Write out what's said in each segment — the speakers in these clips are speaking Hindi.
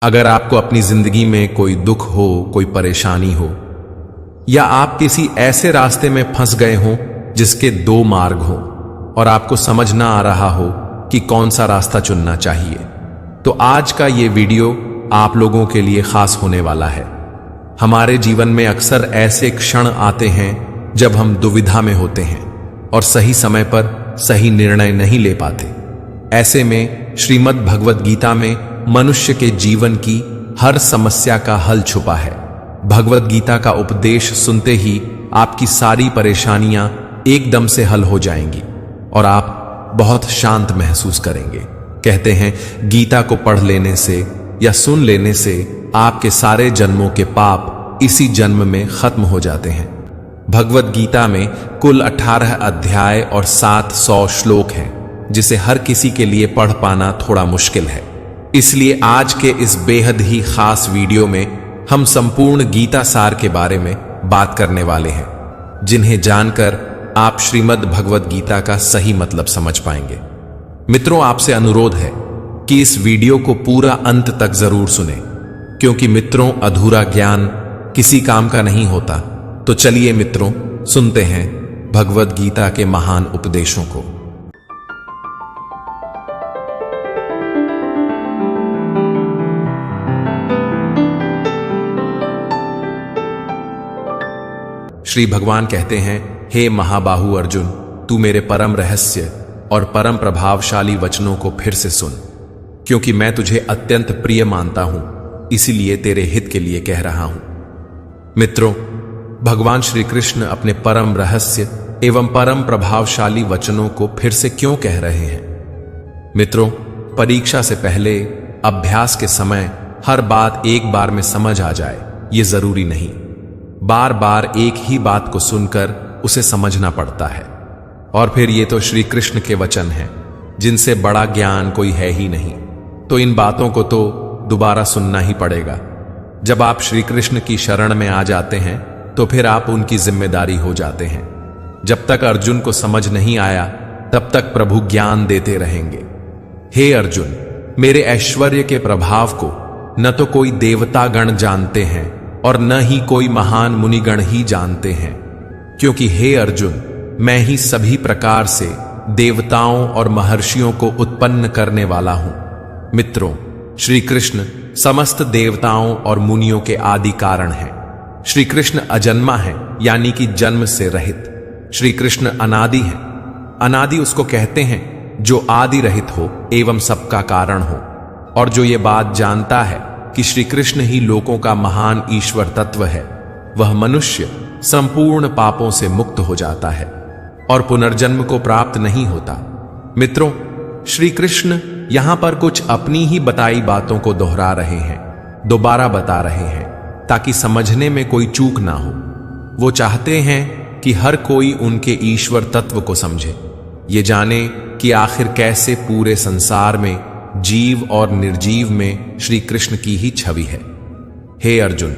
अगर आपको अपनी जिंदगी में कोई दुख हो, कोई परेशानी हो, या आप किसी ऐसे रास्ते में फंस गए हो जिसके दो मार्ग हो और आपको समझ ना आ रहा हो कि कौन सा रास्ता चुनना चाहिए, तो आज का ये वीडियो आप लोगों के लिए खास होने वाला है। हमारे जीवन में अक्सर ऐसे क्षण आते हैं जब हम दुविधा में होते हैं और सही समय पर सही निर्णय नहीं ले पाते। ऐसे में श्रीमद् भगवद गीता में मनुष्य के जीवन की हर समस्या का हल छुपा है। भगवद गीता का उपदेश सुनते ही आपकी सारी परेशानियां एकदम से हल हो जाएंगी और आप बहुत शांत महसूस करेंगे। कहते हैं गीता को पढ़ लेने से या सुन लेने से आपके सारे जन्मों के पाप इसी जन्म में खत्म हो जाते हैं। भगवद गीता में कुल 18 अध्याय और 700 श्लोक हैं, जिसे हर किसी के लिए पढ़ पाना थोड़ा मुश्किल है। इसलिए आज के इस बेहद ही खास वीडियो में हम संपूर्ण गीता सार के बारे में बात करने वाले हैं, जिन्हें जानकर आप श्रीमद् भगवद गीता का सही मतलब समझ पाएंगे। मित्रों, आपसे अनुरोध है कि इस वीडियो को पूरा अंत तक जरूर सुनें, क्योंकि मित्रों, अधूरा ज्ञान किसी काम का नहीं होता। तो चलिए मित्रों, सुनते हैं भगवद गीता के महान उपदेशों को। श्री भगवान कहते हैं, हे महाबाहु अर्जुन, तू मेरे परम रहस्य और परम प्रभावशाली वचनों को फिर से सुन, क्योंकि मैं तुझे अत्यंत प्रिय मानता हूं, इसीलिए तेरे हित के लिए कह रहा हूं। मित्रों, भगवान श्री कृष्ण अपने परम रहस्य एवं परम प्रभावशाली वचनों को फिर से क्यों कह रहे हैं? मित्रों, परीक्षा से पहले, अभ्यास के समय हर बात एक बार में समझ आ जाए, ये जरूरी नहीं। बार बार एक ही बात को सुनकर उसे समझना पड़ता है। और फिर ये तो श्री कृष्ण के वचन हैं, जिनसे बड़ा ज्ञान कोई है ही नहीं, तो इन बातों को तो दोबारा सुनना ही पड़ेगा। जब आप श्री कृष्ण की शरण में आ जाते हैं तो फिर आप उनकी जिम्मेदारी हो जाते हैं। जब तक अर्जुन को समझ नहीं आया तब तक प्रभु ज्ञान देते रहेंगे। हे अर्जुन, मेरे ऐश्वर्य के प्रभाव को न तो कोई देवतागण जानते हैं और न ही कोई महान मुनिगण ही जानते हैं, क्योंकि हे अर्जुन, मैं ही सभी प्रकार से देवताओं और महर्षियों को उत्पन्न करने वाला हूं। मित्रों, श्री कृष्ण समस्त देवताओं और मुनियों के आदि कारण हैं। श्री कृष्ण अजन्मा है, यानी कि जन्म से रहित। श्री कृष्ण अनादि है। अनादि उसको कहते हैं जो आदि रहित हो एवं सबका कारण हो, और जो ये बात जानता है कि श्री कृष्ण ही लोकों का महान ईश्वर तत्व है, वह मनुष्य संपूर्ण पापों से मुक्त हो जाता है और पुनर्जन्म को प्राप्त नहीं होता। मित्रों, श्री कृष्ण यहां पर कुछ अपनी ही बताई बातों को दोहरा रहे हैं, दोबारा बता रहे हैं, ताकि समझने में कोई चूक ना हो। वो चाहते हैं कि हर कोई उनके ईश्वर तत्व को समझे, ये जाने कि आखिर कैसे पूरे संसार में जीव और निर्जीव में श्री कृष्ण की ही छवि है। हे अर्जुन,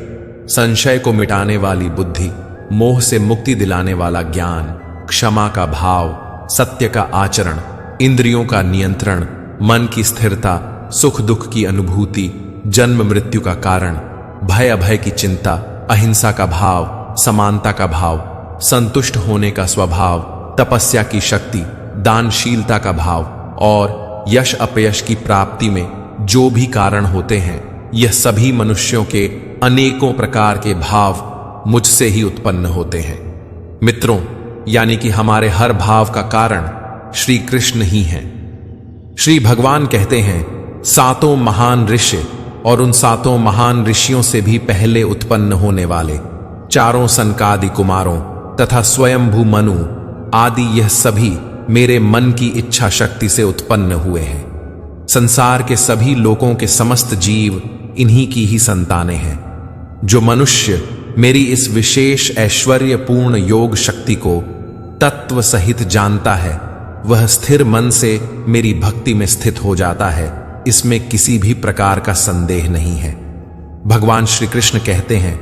संशय को मिटाने वाली बुद्धि, मोह से मुक्ति दिलाने वाला ज्ञान, क्षमा का भाव, सत्य का आचरण, इंद्रियों का नियंत्रण, मन की स्थिरता, सुख दुख की अनुभूति, जन्म मृत्यु का कारण, भय अभय की चिंता, अहिंसा का भाव, समानता का भाव, संतुष्ट होने का स्वभाव, तपस्या की शक्ति, दानशीलता का भाव और यश अपयश की प्राप्ति में जो भी कारण होते हैं, यह सभी मनुष्यों के अनेकों प्रकार के भाव मुझसे ही उत्पन्न होते हैं। मित्रों, यानी कि हमारे हर भाव का कारण श्री कृष्ण ही हैं। श्री भगवान कहते हैं, 7 महान ऋषि और उन 7 महान ऋषियों से भी पहले उत्पन्न होने वाले 4 सनकादि कुमारों तथा स्वयंभू मनु आदि, यह सभी मेरे मन की इच्छा शक्ति से उत्पन्न हुए हैं। संसार के सभी लोगों के समस्त जीव इन्हीं की ही संतानें हैं। जो मनुष्य मेरी इस विशेष ऐश्वर्यपूर्ण योग शक्ति को तत्व सहित जानता है, वह स्थिर मन से मेरी भक्ति में स्थित हो जाता है, इसमें किसी भी प्रकार का संदेह नहीं है। भगवान श्री कृष्ण कहते हैं,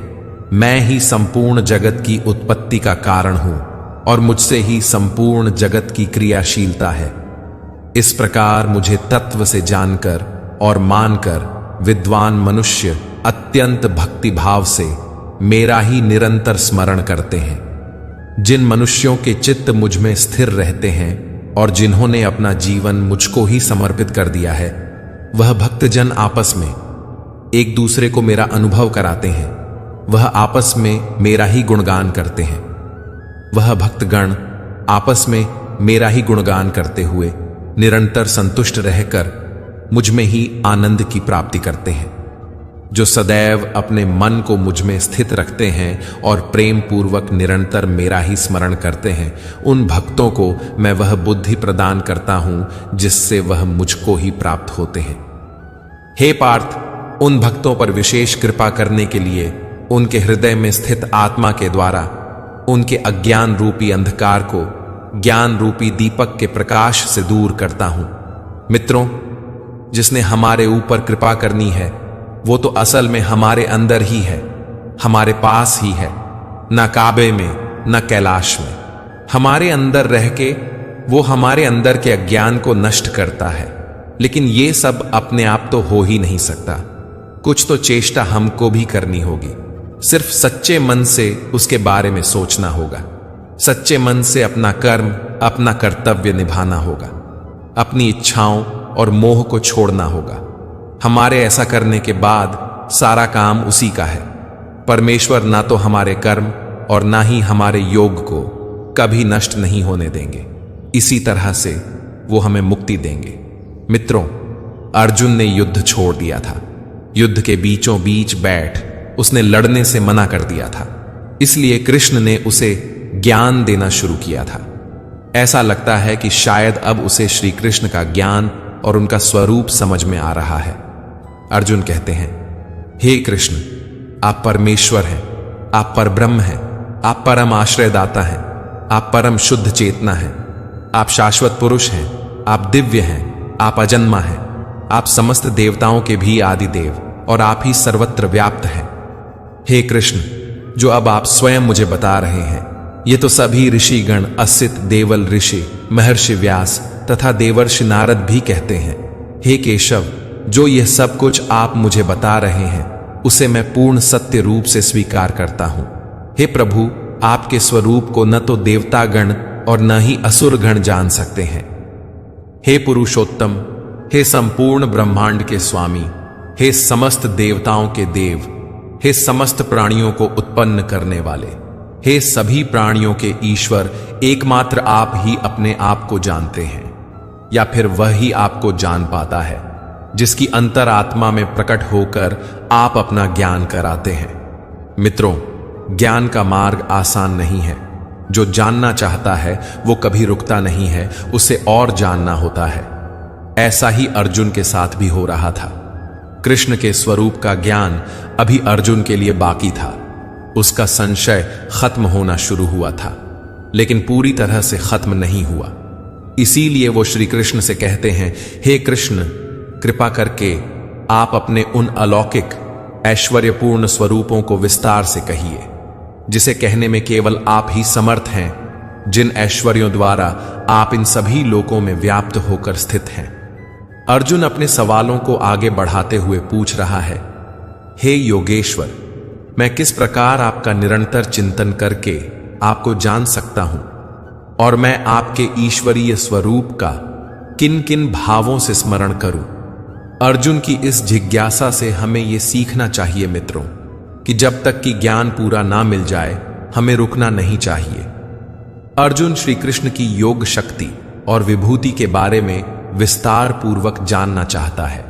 मैं ही संपूर्ण जगत की उत्पत्ति का कारण हूं और मुझसे ही संपूर्ण जगत की क्रियाशीलता है। इस प्रकार मुझे तत्व से जानकर और मानकर विद्वान मनुष्य अत्यंत भक्तिभाव से मेरा ही निरंतर स्मरण करते हैं। जिन मनुष्यों के चित्त मुझ में स्थिर रहते हैं और जिन्होंने अपना जीवन मुझको ही समर्पित कर दिया है, वह भक्तजन आपस में एक दूसरे को मेरा अनुभव कराते हैं। वह आपस में मेरा ही गुणगान करते हैं। वह भक्तगण आपस में मेरा ही गुणगान करते हुए निरंतर संतुष्ट रहकर मुझ में ही आनंद की प्राप्ति करते हैं। जो सदैव अपने मन को मुझ में स्थित रखते हैं और प्रेम पूर्वक निरंतर मेरा ही स्मरण करते हैं, उन भक्तों को मैं वह बुद्धि प्रदान करता हूं जिससे वह मुझको ही प्राप्त होते हैं। हे पार्थ, उन भक्तों पर विशेष कृपा करने के लिए उनके हृदय में स्थित आत्मा के द्वारा उनके अज्ञान रूपी अंधकार को ज्ञान रूपी दीपक के प्रकाश से दूर करता हूं। मित्रों, जिसने हमारे ऊपर कृपा करनी है वो तो असल में हमारे अंदर ही है, हमारे पास ही है, न काबे में न कैलाश में। हमारे अंदर रह के वो हमारे अंदर के अज्ञान को नष्ट करता है। लेकिन ये सब अपने आप तो हो ही नहीं सकता, कुछ तो चेष्टा हमको भी करनी होगी। सिर्फ सच्चे मन से उसके बारे में सोचना होगा। सच्चे मन से अपना कर्म, अपना कर्तव्य निभाना होगा। अपनी इच्छाओं और मोह को छोड़ना होगा। हमारे ऐसा करने के बाद सारा काम उसी का है। परमेश्वर ना तो हमारे कर्म और ना ही हमारे योग को कभी नष्ट नहीं होने देंगे। इसी तरह से वो हमें मुक्ति देंगे। मित्रों, अर्जुन ने युद्ध छोड़ दिया था। युद्ध के बीचों बीच बैठ उसने लड़ने से मना कर दिया था। इसलिए कृष्ण ने उसे ज्ञान देना शुरू किया था। ऐसा लगता है कि शायद अब उसे श्री कृष्ण का ज्ञान और उनका स्वरूप समझ में आ रहा है। अर्जुन कहते हैं, हे कृष्ण, आप परमेश्वर हैं, आप परब्रह्म हैं, आप परम आश्रयदाता हैं, आप परम शुद्ध चेतना हैं, आप शाश्वत पुरुष हैं, आप दिव्य हैं, आप अजन्मा हैं, आप समस्त देवताओं के भी आदि देव और आप ही सर्वत्र व्याप्त हैं। हे कृष्ण, जो अब आप स्वयं मुझे बता रहे हैं, ये तो सभी ऋषिगण, असित, देवल ऋषि, महर्षि व्यास तथा देवर्षि नारद भी कहते हैं। हे केशव, जो यह सब कुछ आप मुझे बता रहे हैं उसे मैं पूर्ण सत्य रूप से स्वीकार करता हूं। हे प्रभु, आपके स्वरूप को न तो देवतागण और न ही असुरगण जान सकते हैं। हे पुरुषोत्तम, हे संपूर्ण ब्रह्मांड के स्वामी, हे समस्त देवताओं के देव, हे समस्त प्राणियों को उत्पन्न करने वाले, हे सभी प्राणियों के ईश्वर, एकमात्र आप ही अपने आप को जानते हैं, या फिर वह ही आपको जान पाता है, जिसकी अंतरात्मा में प्रकट होकर आप अपना ज्ञान कराते हैं। मित्रों, ज्ञान का मार्ग आसान नहीं है। जो जानना चाहता है वो कभी रुकता नहीं है, उसे और जानना होता है। ऐसा ही अर्जुन के साथ भी हो रहा था। कृष्ण के स्वरूप का ज्ञान अभी अर्जुन के लिए बाकी था। उसका संशय खत्म होना शुरू हुआ था, लेकिन पूरी तरह से खत्म नहीं हुआ। इसीलिए वो श्री कृष्ण से कहते हैं, हे कृष्ण, कृपा करके आप अपने उन अलौकिक ऐश्वर्यपूर्ण स्वरूपों को विस्तार से कहिए, जिसे कहने में केवल आप ही समर्थ हैं, जिन ऐश्वर्यों द्वारा आप इन सभी लोकों में व्याप्त होकर स्थित हैं। अर्जुन अपने सवालों को आगे बढ़ाते हुए पूछ रहा है, हे योगेश्वर, मैं किस प्रकार आपका निरंतर चिंतन करके आपको जान सकता हूं, और मैं आपके ईश्वरीय स्वरूप का किन किन भावों से स्मरण करूं। अर्जुन की इस जिज्ञासा से हमें यह सीखना चाहिए मित्रों, कि जब तक कि ज्ञान पूरा ना मिल जाए हमें रुकना नहीं चाहिए। अर्जुन श्री कृष्ण की योग शक्ति और विभूति के बारे में विस्तार पूर्वक जानना चाहता है।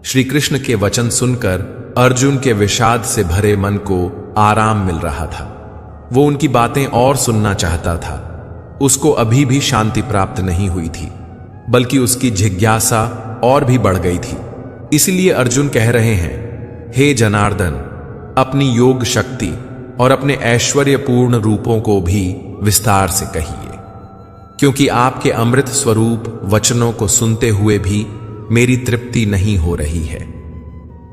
श्री कृष्ण के वचन सुनकर अर्जुन के विषाद से भरे मन को आराम मिल रहा था। वो उनकी बातें और सुनना चाहता था। उसको अभी भी शांति प्राप्त नहीं हुई थी, बल्कि उसकी जिज्ञासा और भी बढ़ गई थी। इसलिए अर्जुन कह रहे हैं, हे जनार्दन, अपनी योग शक्ति और अपने ऐश्वर्यपूर्ण रूपों को भी विस्तार से कहिए, क्योंकि आपके अमृत स्वरूप वचनों को सुनते हुए भी मेरी तृप्ति नहीं हो रही है।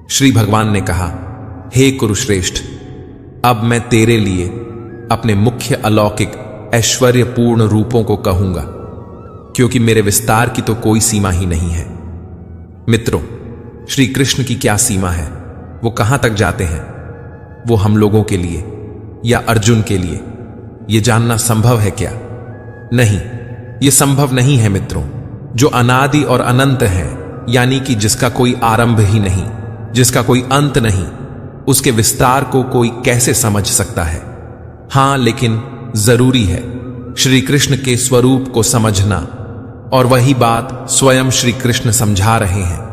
श्री भगवान ने कहा, हे कुरुश्रेष्ठ, अब मैं तेरे लिए अपने मुख्य अलौकिक ऐश्वर्यपूर्ण रूपों को कहूंगा, क्योंकि मेरे विस्तार की तो कोई सीमा ही नहीं है। मित्रों, श्री कृष्ण की क्या सीमा है? वो कहां तक जाते हैं? वो हम लोगों के लिए या अर्जुन के लिए, ये जानना संभव है क्या? नहीं, ये संभव नहीं है मित्रों। जो अनादि और अनंत है, यानी कि जिसका कोई आरंभ ही नहीं, जिसका कोई अंत नहीं, उसके विस्तार को कोई कैसे समझ सकता है? हां, लेकिन जरूरी है श्री कृष्ण के स्वरूप को समझना, और वही बात स्वयं श्री कृष्ण समझा रहे हैं।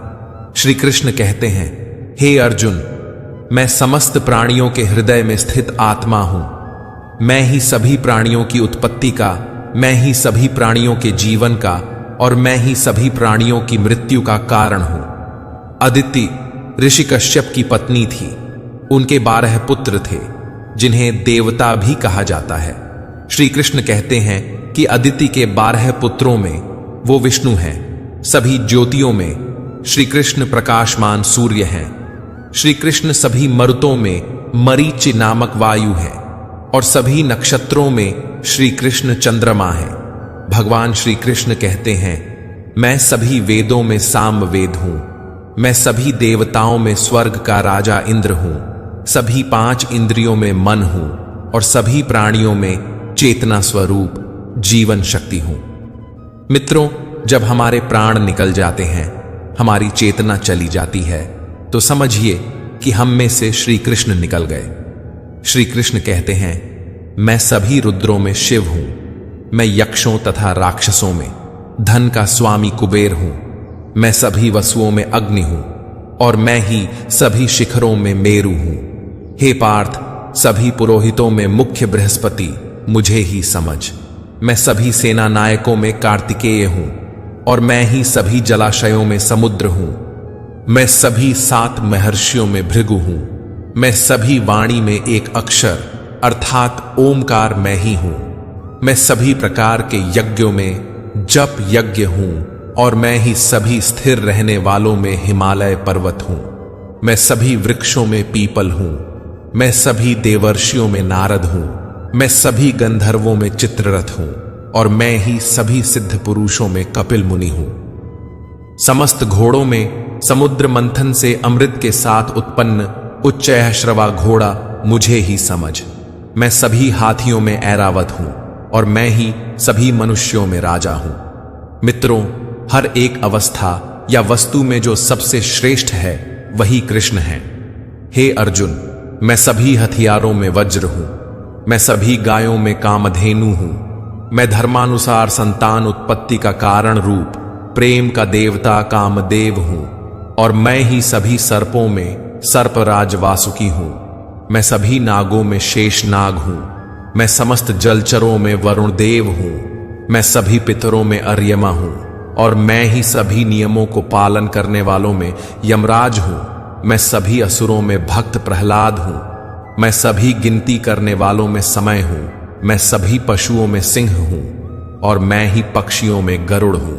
श्री कृष्ण कहते हैं, हे अर्जुन, मैं समस्त प्राणियों के हृदय में स्थित आत्मा हूं। मैं ही सभी प्राणियों की उत्पत्ति का, मैं ही सभी प्राणियों के जीवन का, और मैं ही सभी प्राणियों की मृत्यु का कारण हूं। अदिति ऋषि कश्यप की पत्नी थी। उनके 12 पुत्र थे, जिन्हें देवता भी कहा जाता है। श्री कृष्ण कहते हैं कि अदिति के 12 पुत्रों में वो विष्णु हैं। सभी ज्योतियों में श्री कृष्ण प्रकाशमान सूर्य हैं। श्री कृष्ण सभी मरुतों में मरीचि नामक वायु है, और सभी नक्षत्रों में श्री कृष्ण चंद्रमा है। भगवान श्री कृष्ण कहते हैं, मैं सभी वेदों में सामवेद हूं। मैं सभी देवताओं में स्वर्ग का राजा इंद्र हूं। सभी 5 इंद्रियों में मन हूं, और सभी प्राणियों में चेतना स्वरूप जीवन शक्ति हूं। मित्रों, जब हमारे प्राण निकल जाते हैं, हमारी चेतना चली जाती है, तो समझिए कि हम में से श्री कृष्ण निकल गए। श्री कृष्ण कहते हैं, मैं सभी रुद्रों में शिव हूं। मैं यक्षों तथा राक्षसों में धन का स्वामी कुबेर हूं। मैं सभी वसुओं में अग्नि हूं, और मैं ही सभी शिखरों में मेरु हूं। हे पार्थ, सभी पुरोहितों में मुख्य बृहस्पति मुझे ही समझ। मैं सभी सेना नायकों में कार्तिकेय हूं, और मैं ही सभी जलाशयों में समुद्र हूं। मैं सभी 7 महर्षियों में भृगु हूं। मैं सभी वाणी में एक अक्षर अर्थात ओमकार मैं ही हूं। मैं सभी प्रकार के यज्ञों में जप यज्ञ हूं, और मैं ही सभी स्थिर रहने वालों में हिमालय पर्वत हूं। मैं सभी वृक्षों में पीपल हूं। मैं सभी देवर्षियों में नारद हूं। मैं सभी गंधर्वों में चित्ररथ हूं, और मैं ही सभी सिद्ध पुरुषों में कपिल मुनि हूं। समस्त घोड़ों में समुद्र मंथन से अमृत के साथ उत्पन्न उच्चैःश्रवा घोड़ा मुझे ही समझ। मैं सभी हाथियों में ऐरावत हूं, और मैं ही सभी मनुष्यों में राजा हूं। मित्रों, हर एक अवस्था या वस्तु में जो सबसे श्रेष्ठ है, वही कृष्ण है। हे अर्जुन, मैं सभी हथियारों में वज्र हूं। मैं सभी गायों में कामधेनु हूं। मैं धर्मानुसार संतान उत्पत्ति का कारण रूप प्रेम का देवता कामदेव हूं, और मैं ही सभी सर्पों में सर्पराज वासुकी हूं। मैं सभी नागों में शेष नाग हूं। मैं समस्त जलचरों में वरुण देव हूं। मैं सभी पितरों में अर्यमा हूं, और मैं ही सभी नियमों को पालन करने वालों में यमराज हूं। मैं सभी असुरों में भक्त प्रहलाद हूं। मैं सभी गिनती करने वालों में समय हूं। मैं सभी पशुओं में सिंह हूं, और मैं ही पक्षियों में गरुड़ हूं।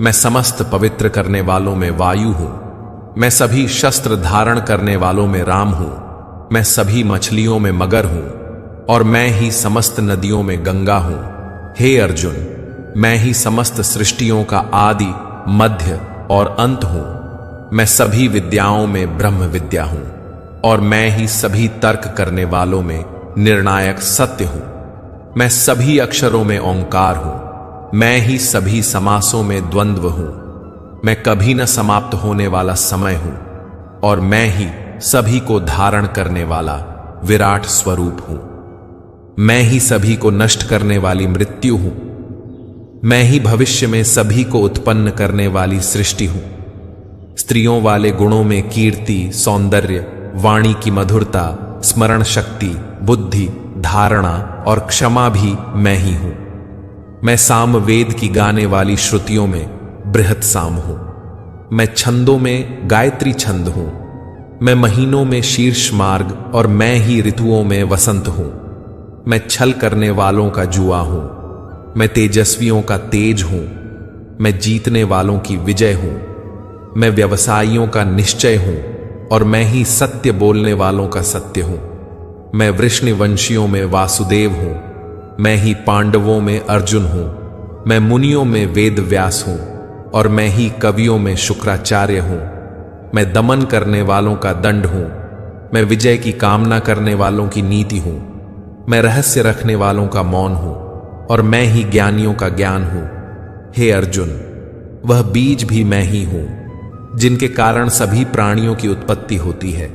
मैं समस्त पवित्र करने वालों में वायु हूं। मैं सभी शस्त्र धारण करने वालों में राम हूं। मैं सभी मछलियों में मगर हूं, और मैं ही समस्त नदियों में गंगा हूं। हे अर्जुन, मैं ही समस्त सृष्टियों का आदि मध्य और अंत हूं। मैं सभी विद्याओं में ब्रह्म विद्या हूं, और मैं ही सभी तर्क करने वालों में निर्णायक सत्य हूं। मैं सभी अक्षरों में ओंकार हूं। मैं ही सभी समासों में द्वंद्व हूं। मैं कभी न समाप्त होने वाला समय हूं, और मैं ही सभी को धारण करने वाला विराट स्वरूप हूं। मैं ही सभी को नष्ट करने वाली मृत्यु हूं। मैं ही भविष्य में सभी को उत्पन्न करने वाली सृष्टि हूं। स्त्रियों वाले गुणों में कीर्ति, सौंदर्य, वाणी की मधुरता, स्मरण शक्ति, बुद्धि, धारणा और क्षमा भी मैं ही हूं। मैं सामवेद की गाने वाली श्रुतियों में बृहत साम हूं। मैं छंदों में गायत्री छंद हूं। मैं महीनों में शीर्ष मार्ग, और मैं ही ऋतुओं में वसंत हूं। मैं छल करने वालों का जुआ हूं। मैं तेजस्वियों का तेज हूं। मैं जीतने वालों की विजय हूं। मैं व्यवसायियों का निश्चय हूं, और मैं ही सत्य बोलने वालों का सत्य हूं। मैं वृष्णिवंशियों में वासुदेव हूं। मैं ही पांडवों में अर्जुन हूं। मैं मुनियों में वेद व्यास हूं, और मैं ही कवियों में शुक्राचार्य हूं। मैं दमन करने वालों का दंड हूं, मैं विजय की कामना करने वालों की नीति हूं, मैं रहस्य रखने वालों का मौन हूं और मैं ही ज्ञानियों का ज्ञान हूं। हे अर्जुन, वह बीज भी मैं ही हूं जिनके कारण सभी प्राणियों की उत्पत्ति होती है,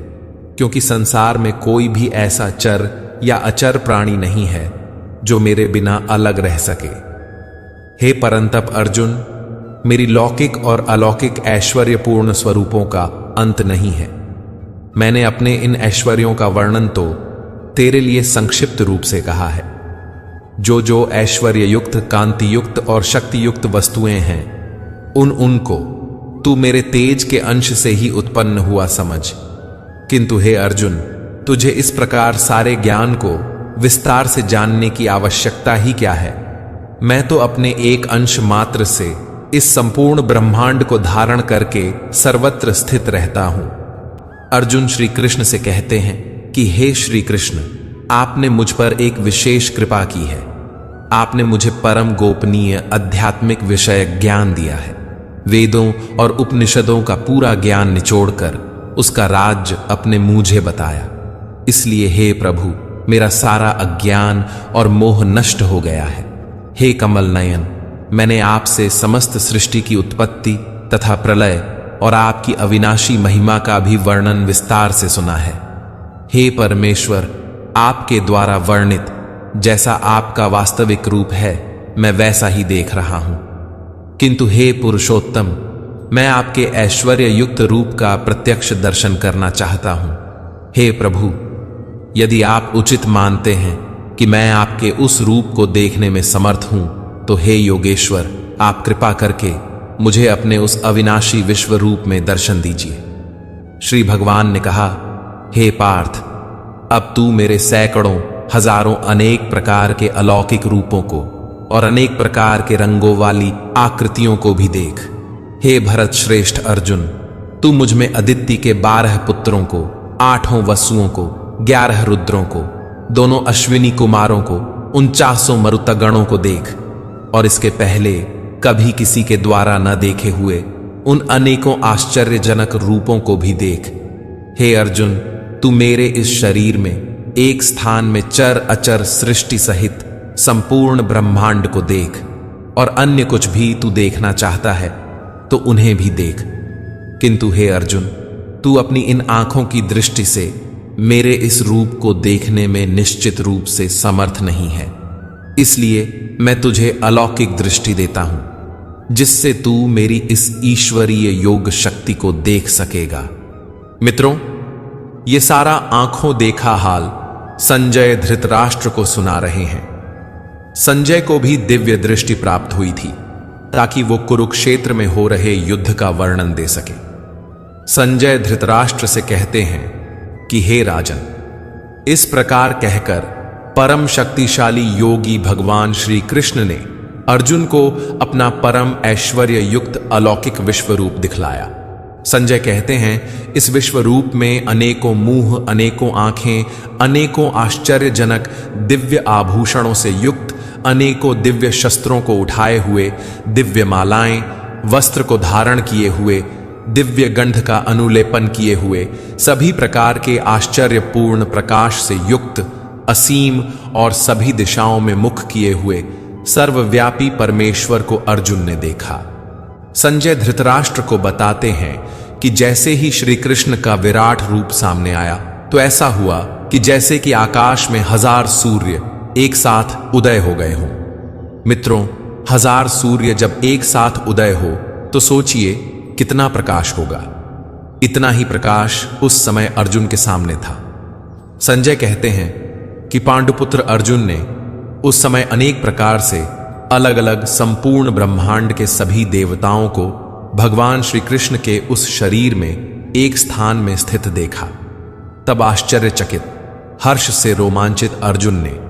क्योंकि संसार में कोई भी ऐसा चर या अचर प्राणी नहीं है जो मेरे बिना अलग रह सके। हे परंतप अर्जुन, मेरी लौकिक और अलौकिक ऐश्वर्यपूर्ण स्वरूपों का अंत नहीं है। मैंने अपने इन ऐश्वर्यों का वर्णन तो तेरे लिए संक्षिप्त रूप से कहा है। जो जो ऐश्वर्ययुक्त, कांतियुक्त और शक्तियुक्त वस्तुएं हैं, उनको तू मेरे तेज के अंश से ही उत्पन्न हुआ समझ। किंतु हे अर्जुन, तुझे इस प्रकार सारे ज्ञान को विस्तार से जानने की आवश्यकता ही क्या है? मैं तो अपने एक अंश मात्र से इस संपूर्ण ब्रह्मांड को धारण करके सर्वत्र स्थित रहता हूं। अर्जुन श्री कृष्ण से कहते हैं कि हे श्री कृष्ण, आपने मुझ पर एक विशेष कृपा की है। आपने मुझे परम गोपनीय आध्यात्मिक विषय ज्ञान दिया है। वेदों और उपनिषदों का पूरा ज्ञान निचोड़कर उसका राज्य अपने मुझे बताया। इसलिए हे प्रभु, मेरा सारा अज्ञान और मोह नष्ट हो गया है। हे कमल नयन, मैंने आपसे समस्त सृष्टि की उत्पत्ति तथा प्रलय और आपकी अविनाशी महिमा का भी वर्णन विस्तार से सुना है। हे परमेश्वर, आपके द्वारा वर्णित जैसा आपका वास्तविक रूप है, मैं वैसा ही देख रहा हूं। किंतु हे पुरुषोत्तम, मैं आपके ऐश्वर्य युक्त रूप का प्रत्यक्ष दर्शन करना चाहता हूं। हे प्रभु, यदि आप उचित मानते हैं कि मैं आपके उस रूप को देखने में समर्थ हूं, तो हे योगेश्वर, आप कृपा करके मुझे अपने उस अविनाशी विश्व रूप में दर्शन दीजिए। श्री भगवान ने कहा, हे पार्थ, अब तू मेरे सैकड़ों, हजारों, अनेक प्रकार के अलौकिक रूपों को और अनेक प्रकार के रंगों वाली आकृतियों को भी देख। हे भरत श्रेष्ठ अर्जुन, तू मुझ में अदिति के 12 पुत्रों को, 8 वसुओं को, 11 रुद्रों को, दोनों अश्विनी कुमारों को, 49 मरुतगणों को देख, और इसके पहले कभी किसी के द्वारा न देखे हुए उन अनेकों आश्चर्यजनक रूपों को भी देख। हे अर्जुन, तू मेरे इस शरीर में एक स्थान में चर अचर सृष्टि सहित संपूर्ण ब्रह्मांड को देख, और अन्य कुछ भी तू देखना चाहता है तो उन्हें भी देख। किंतु हे अर्जुन, तू अपनी इन आंखों की दृष्टि से मेरे इस रूप को देखने में निश्चित रूप से समर्थ नहीं है। इसलिए मैं तुझे अलौकिक दृष्टि देता हूं, जिससे तू मेरी इस ईश्वरीय योग शक्ति को देख सकेगा। मित्रों, ये सारा आंखों देखा हाल संजय धृतराष्ट्र को सुना रहे हैं। संजय को भी दिव्य दृष्टि प्राप्त हुई थी, ताकि वो कुरुक्षेत्र में हो रहे युद्ध का वर्णन दे सके। संजय धृतराष्ट्र से कहते हैं कि हे राजन, इस प्रकार कहकर परम शक्तिशाली योगी भगवान श्री कृष्ण ने अर्जुन को अपना परम ऐश्वर्य युक्त अलौकिक विश्व रूप दिखलाया। संजय कहते हैं, इस विश्व रूप में अनेकों मुंह, अनेकों आंखें, अनेकों आश्चर्यजनक दिव्य आभूषणों से युक्त, अनेकों दिव्य शस्त्रों को उठाए हुए, दिव्य मालाएं, वस्त्र को धारण किए हुए, दिव्य गंध का अनुलेपन किए हुए, सभी प्रकार के आश्चर्यपूर्ण प्रकाश से युक्त, असीम और सभी दिशाओं में मुख किए हुए सर्वव्यापी परमेश्वर को अर्जुन ने देखा। संजय धृतराष्ट्र को बताते हैं कि जैसे ही श्री कृष्ण का विराट रूप सामने आया, तो ऐसा हुआ कि जैसे कि आकाश में 1000 सूर्य एक साथ उदय हो गए हों। मित्रों, 1000 सूर्य जब एक साथ उदय हो तो सोचिए कितना प्रकाश होगा। इतना ही प्रकाश उस समय अर्जुन के सामने था। संजय कहते हैं कि पांडुपुत्र अर्जुन ने उस समय अनेक प्रकार से अलग अलग संपूर्ण ब्रह्मांड के सभी देवताओं को भगवान श्री कृष्ण के उस शरीर में एक स्थान में स्थित देखा। तब आश्चर्यचकित, हर्ष से रोमांचित अर्जुन ने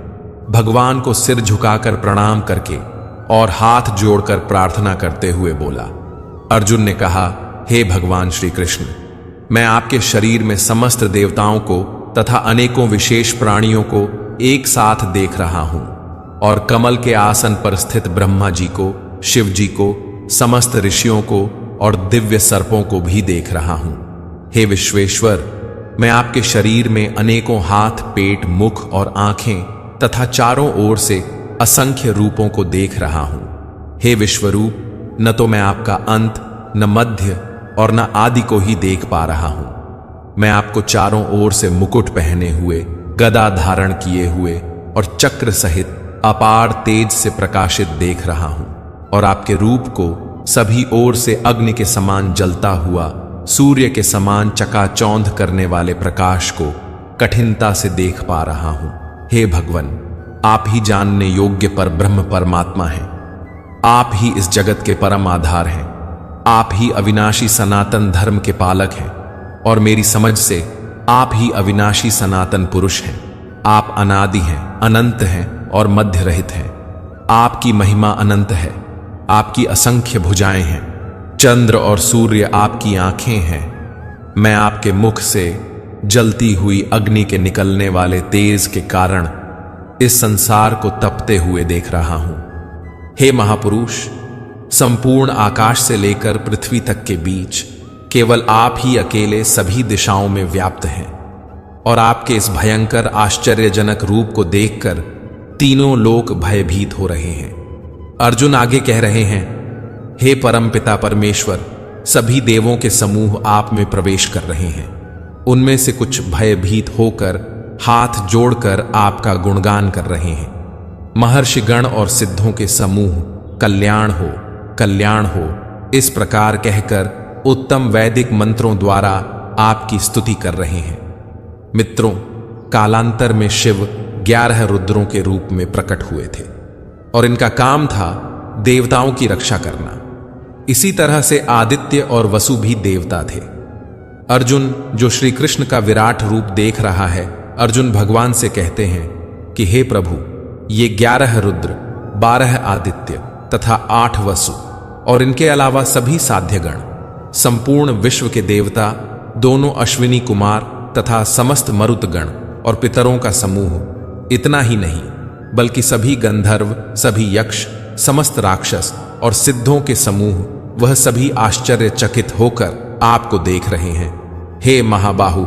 भगवान को सिर झुकाकर प्रणाम करके और हाथ जोड़कर प्रार्थना करते हुए बोला। अर्जुन ने कहा, हे भगवान श्री कृष्ण, मैं आपके शरीर में समस्त देवताओं को तथा अनेकों विशेष प्राणियों को एक साथ देख रहा हूं, और कमल के आसन पर स्थित ब्रह्मा जी को, शिव जी को, समस्त ऋषियों को और दिव्य सर्पों को भी देख रहा हूं। हे विश्वेश्वर, मैं आपके शरीर में अनेकों हाथ, पेट, मुख और आंखें तथा चारों ओर से असंख्य रूपों को देख रहा हूं। हे विश्वरूप, न तो मैं आपका अंत, न मध्य और न आदि को ही देख पा रहा हूं। मैं आपको चारों ओर से मुकुट पहने हुए, गदा धारण किए हुए और चक्र सहित अपार तेज से प्रकाशित देख रहा हूं, और आपके रूप को सभी ओर से अग्नि के समान जलता हुआ, सूर्य के समान चकाचौंध करने वाले प्रकाश को कठिनता से देख पा रहा हूं। हे भगवन, आप ही जानने योग्य पर ब्रह्म परमात्मा हैं। आप ही इस जगत के परम आधार हैं। आप ही अविनाशी सनातन धर्म के पालक हैं, और मेरी समझ से आप ही अविनाशी सनातन पुरुष हैं। आप अनादि हैं, अनंत हैं और मध्य रहित हैं। आपकी महिमा अनंत है। आपकी असंख्य भुजाएं हैं। चंद्र और सूर्य आपकी आंखें हैं। मैं आपके मुख से जलती हुई अग्नि के निकलने वाले तेज के कारण इस संसार को तपते हुए देख रहा हूं। हे महापुरुष, संपूर्ण आकाश से लेकर पृथ्वी तक के बीच केवल आप ही अकेले सभी दिशाओं में व्याप्त हैं, और आपके इस भयंकर आश्चर्यजनक रूप को देखकर तीनों लोक भयभीत हो रहे हैं। अर्जुन आगे कह रहे हैं, हे परमपिता परमेश्वर, सभी देवों के समूह आप में प्रवेश कर रहे हैं। उनमें से कुछ भयभीत होकर हाथ जोड़कर आपका गुणगान कर रहे हैं। महर्षिगण और सिद्धों के समूह कल्याण हो, कल्याण हो, इस प्रकार कहकर उत्तम वैदिक मंत्रों द्वारा आपकी स्तुति कर रहे हैं। मित्रों, कालांतर में शिव 11 रुद्रों के रूप में प्रकट हुए थे, और इनका काम था देवताओं की रक्षा करना। इसी तरह से आदित्य और वसु भी देवता थे। अर्जुन, जो श्री कृष्ण का विराट रूप देख रहा है, अर्जुन भगवान से कहते हैं कि हे प्रभु, ये 11 रुद्र, 12 आदित्य तथा 8 वसु और इनके अलावा सभी साध्यगण, संपूर्ण विश्व के देवता, दोनों अश्विनी कुमार तथा समस्त मरुतगण और पितरों का समूह, इतना ही नहीं बल्कि सभी गंधर्व, सभी यक्ष, समस्त राक्षस और सिद्धों के समूह, वह सभी आश्चर्यचकित होकर आपको देख रहे हैं। हे महाबाहु,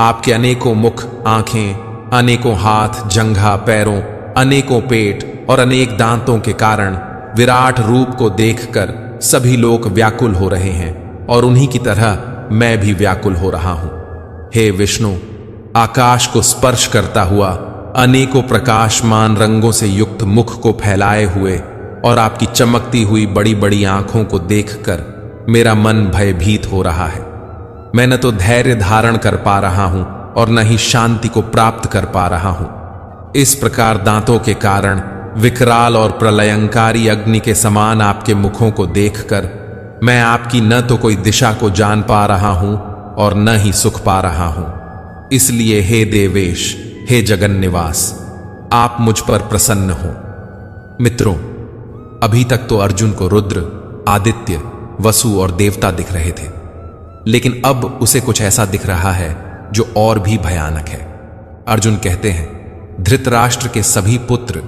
आपके अनेकों मुख, आंखें, अनेकों हाथ, जंघा, पैरों, अनेकों पेट और अनेक दांतों के कारण विराट रूप को देखकर सभी लोग व्याकुल हो रहे हैं, और उन्हीं की तरह मैं भी व्याकुल हो रहा हूं। हे विष्णु, आकाश को स्पर्श करता हुआ, अनेकों प्रकाशमान रंगों से युक्त मुख को फैलाए हुए और आपकी चमकती हुई बड़ी बड़ी आंखों को देखकर मेरा मन भयभीत हो रहा है। मैं न तो धैर्य धारण कर पा रहा हूं और न ही शांति को प्राप्त कर पा रहा हूं। इस प्रकार दांतों के कारण विकराल और प्रलयंकारी अग्नि के समान आपके मुखों को देखकर मैं आपकी न तो कोई दिशा को जान पा रहा हूं और न ही सुख पा रहा हूं। इसलिए हे देवेश, हे जगन निवास, आप मुझ पर प्रसन्न हो। मित्रों, अभी तक तो अर्जुन को रुद्र, आदित्य, वसु और देवता दिख रहे थे, लेकिन अब उसे कुछ ऐसा दिख रहा है जो और भी भयानक है। अर्जुन कहते हैं, धृतराष्ट्र के सभी पुत्र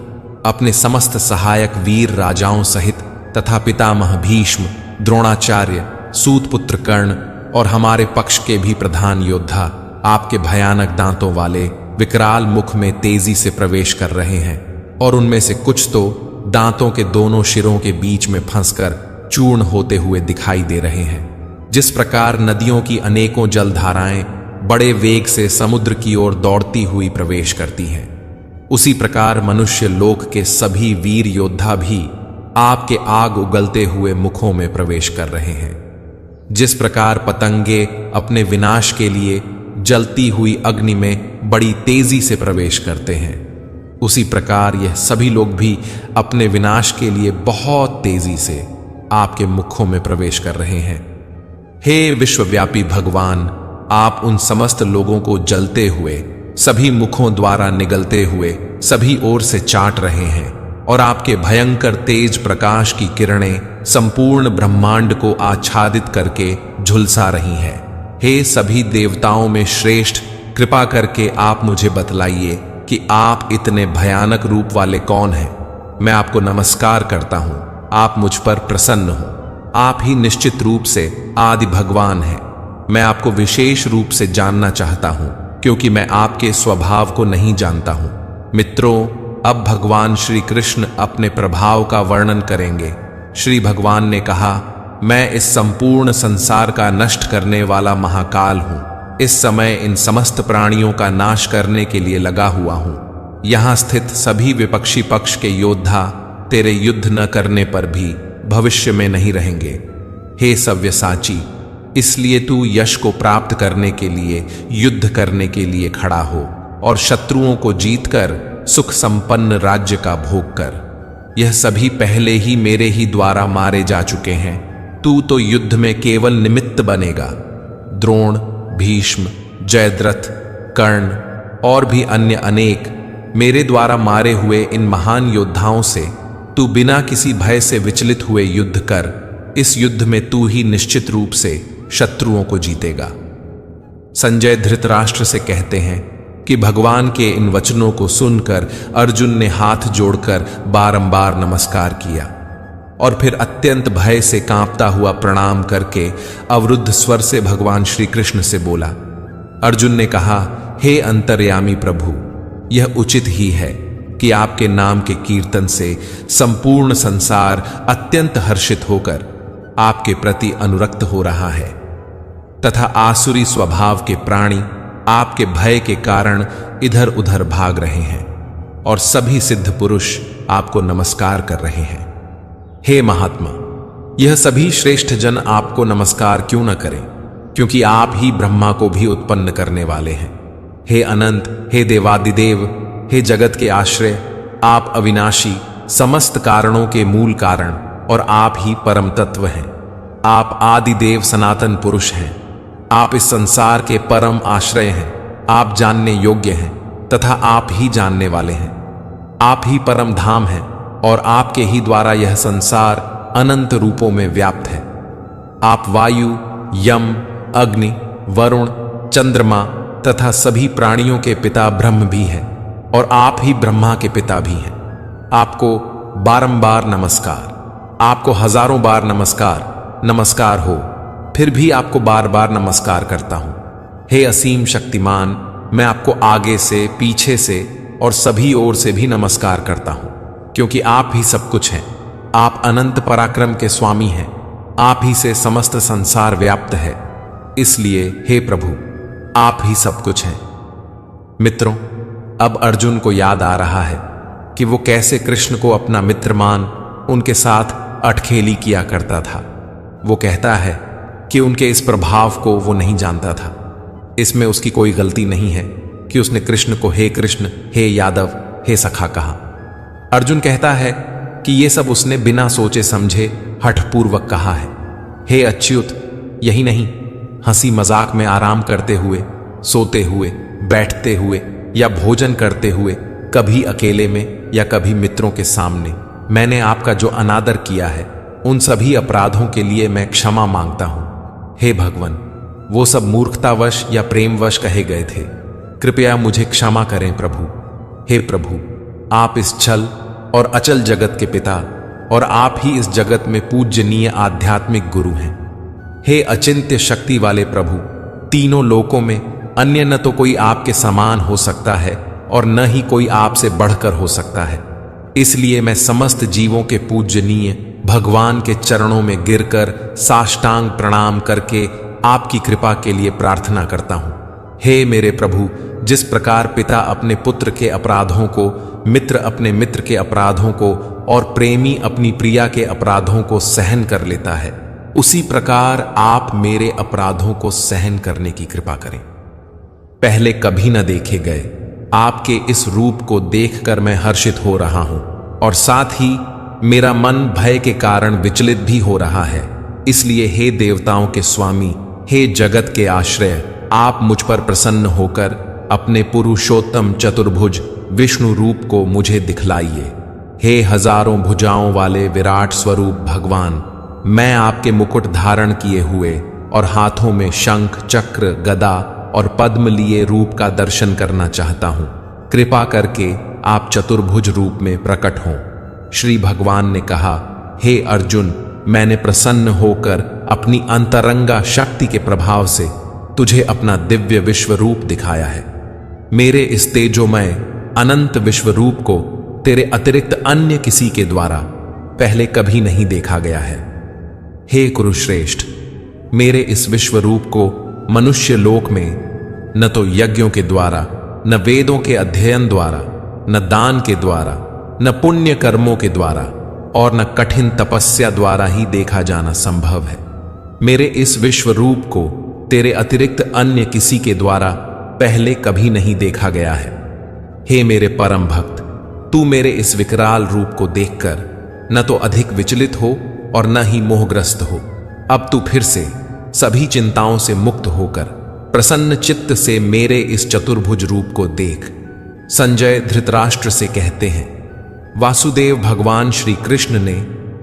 अपने समस्त सहायक वीर राजाओं सहित तथा पितामह भीष्म, द्रोणाचार्य, सूतपुत्र कर्ण और हमारे पक्ष के भी प्रधान योद्धा आपके भयानक दांतों वाले विकराल मुख में तेजी से प्रवेश कर रहे हैं, और उनमें से कुछ तो दांतों के दोनों शिरों के बीच में फंसकर चूर्ण होते हुए दिखाई दे रहे हैं। जिस प्रकार नदियों की अनेकों जलधाराएं बड़े वेग से समुद्र की ओर दौड़ती हुई प्रवेश करती हैं, उसी प्रकार मनुष्य लोक के सभी वीर योद्धा भी आपके आग उगलते हुए मुखों में प्रवेश कर रहे हैं। जिस प्रकार पतंगे अपने विनाश के लिए जलती हुई अग्नि में बड़ी तेजी से प्रवेश करते हैं, उसी प्रकार यह सभी लोग भी अपने विनाश के लिए बहुत तेजी से आपके मुखों में प्रवेश कर रहे हैं। हे विश्वव्यापी भगवान, आप उन समस्त लोगों को जलते हुए, सभी मुखों द्वारा निगलते हुए सभी ओर से चाट रहे हैं, और आपके भयंकर तेज प्रकाश की किरणें संपूर्ण ब्रह्मांड को आच्छादित करके झुलसा रही हैं। हे सभी देवताओं में श्रेष्ठ, कृपा करके आप मुझे बतलाइए कि आप इतने भयानक रूप वाले कौन हैं। मैं आपको नमस्कार करता हूं, आप मुझ पर प्रसन्न हो। आप ही निश्चित रूप से आदि भगवान हैं। मैं आपको विशेष रूप से जानना चाहता हूं, क्योंकि मैं आपके स्वभाव को नहीं जानता हूं। मित्रों, अब भगवान श्री कृष्ण अपने प्रभाव का वर्णन करेंगे। श्री भगवान ने कहा, मैं इस संपूर्ण संसार का नष्ट करने वाला महाकाल हूं। इस समय इन समस्त प्राणियों का नाश करने के लिए लगा हुआ हूं। यहां स्थित सभी विपक्षी पक्ष के योद्धा तेरे युद्ध न करने पर भी भविष्य में नहीं रहेंगे। हे सव्यसाची, इसलिए तू यश को प्राप्त करने के लिए युद्ध करने के लिए खड़ा हो और शत्रुओं को जीतकर सुख संपन्न राज्य का भोग कर। यह सभी पहले ही मेरे ही द्वारा मारे जा चुके हैं। तू तो युद्ध में केवल निमित्त बनेगा। द्रोण, भीष्म, जयद्रथ, कर्ण और भी अन्य अनेक मेरे द्वारा मारे हुए इन महान योद्धाओं से तू बिना किसी भय से विचलित हुए युद्ध कर। इस युद्ध में तू ही निश्चित रूप से शत्रुओं को जीतेगा। संजय धृतराष्ट्र से कहते हैं कि भगवान के इन वचनों को सुनकर अर्जुन ने हाथ जोड़कर बारंबार नमस्कार किया और फिर अत्यंत भय से कांपता हुआ प्रणाम करके अवरुद्ध स्वर से भगवान श्री कृष्ण से बोला। अर्जुन ने कहा, हे अंतर्यामी प्रभु, यह उचित ही है कि आपके नाम के कीर्तन से संपूर्ण संसार अत्यंत हर्षित होकर आपके प्रति अनुरक्त हो रहा है तथा आसुरी स्वभाव के प्राणी आपके भय के कारण इधर उधर भाग रहे हैं और सभी सिद्ध पुरुष आपको नमस्कार कर रहे हैं। हे महात्मा, यह सभी श्रेष्ठ जन आपको नमस्कार क्यों न करें, क्योंकि आप ही ब्रह्मा को भी उत्पन्न करने वाले हैं। हे अनंत, हे देवादिदेव, हे जगत के आश्रय, आप अविनाशी, समस्त कारणों के मूल कारण और आप ही परम तत्व हैं। आप आदिदेव सनातन पुरुष हैं। आप इस संसार के परम आश्रय हैं। आप जानने योग्य हैं तथा आप ही जानने वाले हैं। आप ही परम धाम हैं और आपके ही द्वारा यह संसार अनंत रूपों में व्याप्त है। आप वायु, यम, अग्नि, वरुण, चंद्रमा तथा सभी प्राणियों के पिता ब्रह्म भी हैं और आप ही ब्रह्मा के पिता भी हैं। आपको बारंबार नमस्कार, आपको हजारों बार नमस्कार हो, फिर भी आपको बार बार नमस्कार करता हूं। हे असीम शक्तिमान, मैं आपको आगे से, पीछे से और सभी ओर से भी नमस्कार करता हूं, क्योंकि आप ही सब कुछ हैं। आप अनंत पराक्रम के स्वामी हैं। आप ही से समस्त संसार व्याप्त है। इसलिए हे प्रभु, आप ही सब कुछ हैं। मित्रों, अब अर्जुन को याद आ रहा है कि वो कैसे कृष्ण को अपना मित्र मान उनके साथ अटखेली किया करता था। वो कहता है कि उनके इस प्रभाव को वो नहीं जानता था। इसमें उसकी कोई गलती नहीं है कि उसने कृष्ण को हे कृष्ण, हे यादव, हे सखा कहा। अर्जुन कहता है कि ये सब उसने बिना सोचे समझे हठपूर्वक कहा है। हे अच्युत, यही नहीं, हंसी मजाक में आराम करते हुए, सोते हुए, बैठते हुए या भोजन करते हुए, कभी अकेले में या कभी मित्रों के सामने मैंने आपका जो अनादर किया है, उन सभी अपराधों के लिए मैं क्षमा मांगता हूं। हे भगवान, वो सब मूर्खतावश या प्रेमवश कहे गए थे। कृपया मुझे क्षमा करें प्रभु। हे प्रभु, आप इस छल और अचल जगत के पिता और आप ही इस जगत में पूज्यनीय आध्यात्मिक गुरु हैं। हे अचिंत्य शक्ति वाले प्रभु, तीनों लोकों में अन्य न तो कोई आपके समान हो सकता है और न ही कोई आपसे बढ़कर हो सकता है। इसलिए मैं समस्त जीवों के पूज्यनीय भगवान के चरणों में गिरकर साष्टांग प्रणाम करके आपकी कृपा के लिए प्रार्थना करता हूं। हे मेरे प्रभु, जिस प्रकार पिता अपने पुत्र के अपराधों को, मित्र अपने मित्र के अपराधों को और प्रेमी अपनी प्रिया के अपराधों को सहन कर लेता है, उसी प्रकार आप मेरे अपराधों को सहन करने की कृपा करें। पहले कभी न देखे गए आपके इस रूप को देखकर मैं हर्षित हो रहा हूं और साथ ही मेरा मन भय के कारण विचलित भी हो रहा है। इसलिए हे देवताओं के स्वामी, हे जगत के आश्रय, आप मुझ पर प्रसन्न होकर अपने पुरुषोत्तम चतुर्भुज विष्णु रूप को मुझे दिखलाइए। हे हजारों भुजाओं वाले विराट स्वरूप भगवान, मैं आपके मुकुट धारण किए हुए और हाथों में शंख, चक्र, गदा और पद्म लिए रूप का दर्शन करना चाहता हूं। कृपा करके आप चतुर्भुज रूप में प्रकट हों। श्री भगवान ने कहा, हे अर्जुन, मैंने प्रसन्न होकर अपनी अंतरंगा शक्ति के प्रभाव से तुझे अपना दिव्य विश्व रूप दिखाया है। मेरे इस तेजोमय अनंत विश्व रूप को तेरे अतिरिक्त अन्य किसी के द्वारा पहले कभी नहीं देखा गया है। हे कुरुश्रेष्ठ, मेरे इस विश्व रूप को मनुष्य लोक में न तो यज्ञों के द्वारा, न वेदों के अध्ययन द्वारा, न दान के द्वारा, न पुण्य कर्मों के द्वारा और न कठिन तपस्या द्वारा ही देखा जाना संभव है। मेरे इस विश्व रूप को तेरे अतिरिक्त अन्य किसी के द्वारा पहले कभी नहीं देखा गया है। हे मेरे परम भक्त, तू मेरे इस विकराल रूप को देखकर न तो अधिक विचलित हो और न ही मोहग्रस्त हो। अब तू फिर से सभी चिंताओं से मुक्त होकर प्रसन्न चित्त से मेरे इस चतुर्भुज रूप को देख। संजय धृतराष्ट्र से कहते हैं, वासुदेव भगवान श्री कृष्ण ने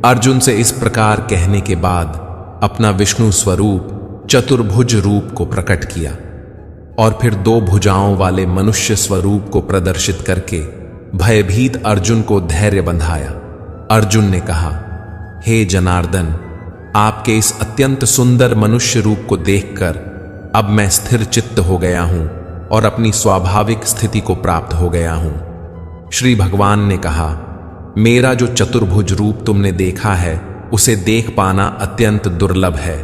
अर्जुन से इस प्रकार कहने के बाद अपना विष्णु स्वरूप चतुर्भुज रूप को प्रकट किया और फिर 2 भुजाओं वाले मनुष्य स्वरूप को प्रदर्शित करके भयभीत अर्जुन को धैर्य बंधाया। अर्जुन ने कहा, हे जनार्दन, आपके इस अत्यंत सुंदर मनुष्य रूप को देखकर अब मैं स्थिर चित्त हो गया हूं और अपनी स्वाभाविक स्थिति को प्राप्त हो गया हूं। श्री भगवान ने कहा, मेरा जो चतुर्भुज रूप तुमने देखा है उसे देख पाना अत्यंत दुर्लभ है।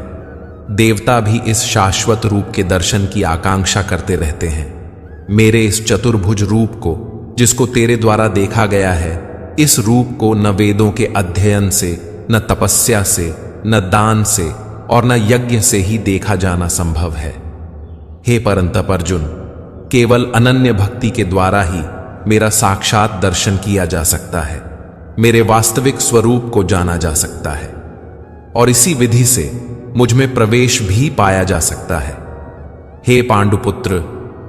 देवता भी इस शाश्वत रूप के दर्शन की आकांक्षा करते रहते हैं। मेरे इस चतुर्भुज रूप को, जिसको तेरे द्वारा देखा गया है, इस रूप को न वेदों के अध्ययन से, न तपस्या से, न दान से और न यज्ञ से ही देखा जाना संभव है। हे परंतप अर्जुन, केवल अनन्य भक्ति के द्वारा ही मेरा साक्षात दर्शन किया जा सकता है, मेरे वास्तविक स्वरूप को जाना जा सकता है और इसी विधि से मुझ में प्रवेश भी पाया जा सकता है। हे पांडुपुत्र,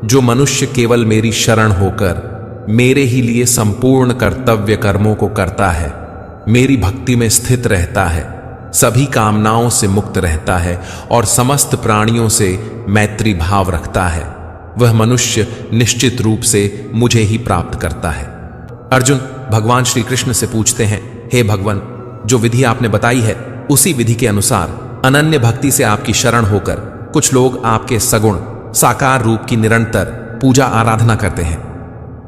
जो मनुष्य केवल मेरी शरण होकर मेरे ही लिए संपूर्ण कर्तव्य कर्मों को करता है, मेरी भक्ति में स्थित रहता है, सभी कामनाओं से मुक्त रहता है और समस्त प्राणियों से मैत्री भाव रखता है, वह मनुष्य निश्चित रूप से मुझे ही प्राप्त करता है। अर्जुन भगवान श्री कृष्ण से पूछते हैं, हे भगवान, जो विधि आपने बताई है उसी विधि के अनुसार अनन्य भक्ति से आपकी शरण होकर कुछ लोग आपके सगुण साकार रूप की निरंतर पूजा आराधना करते हैं।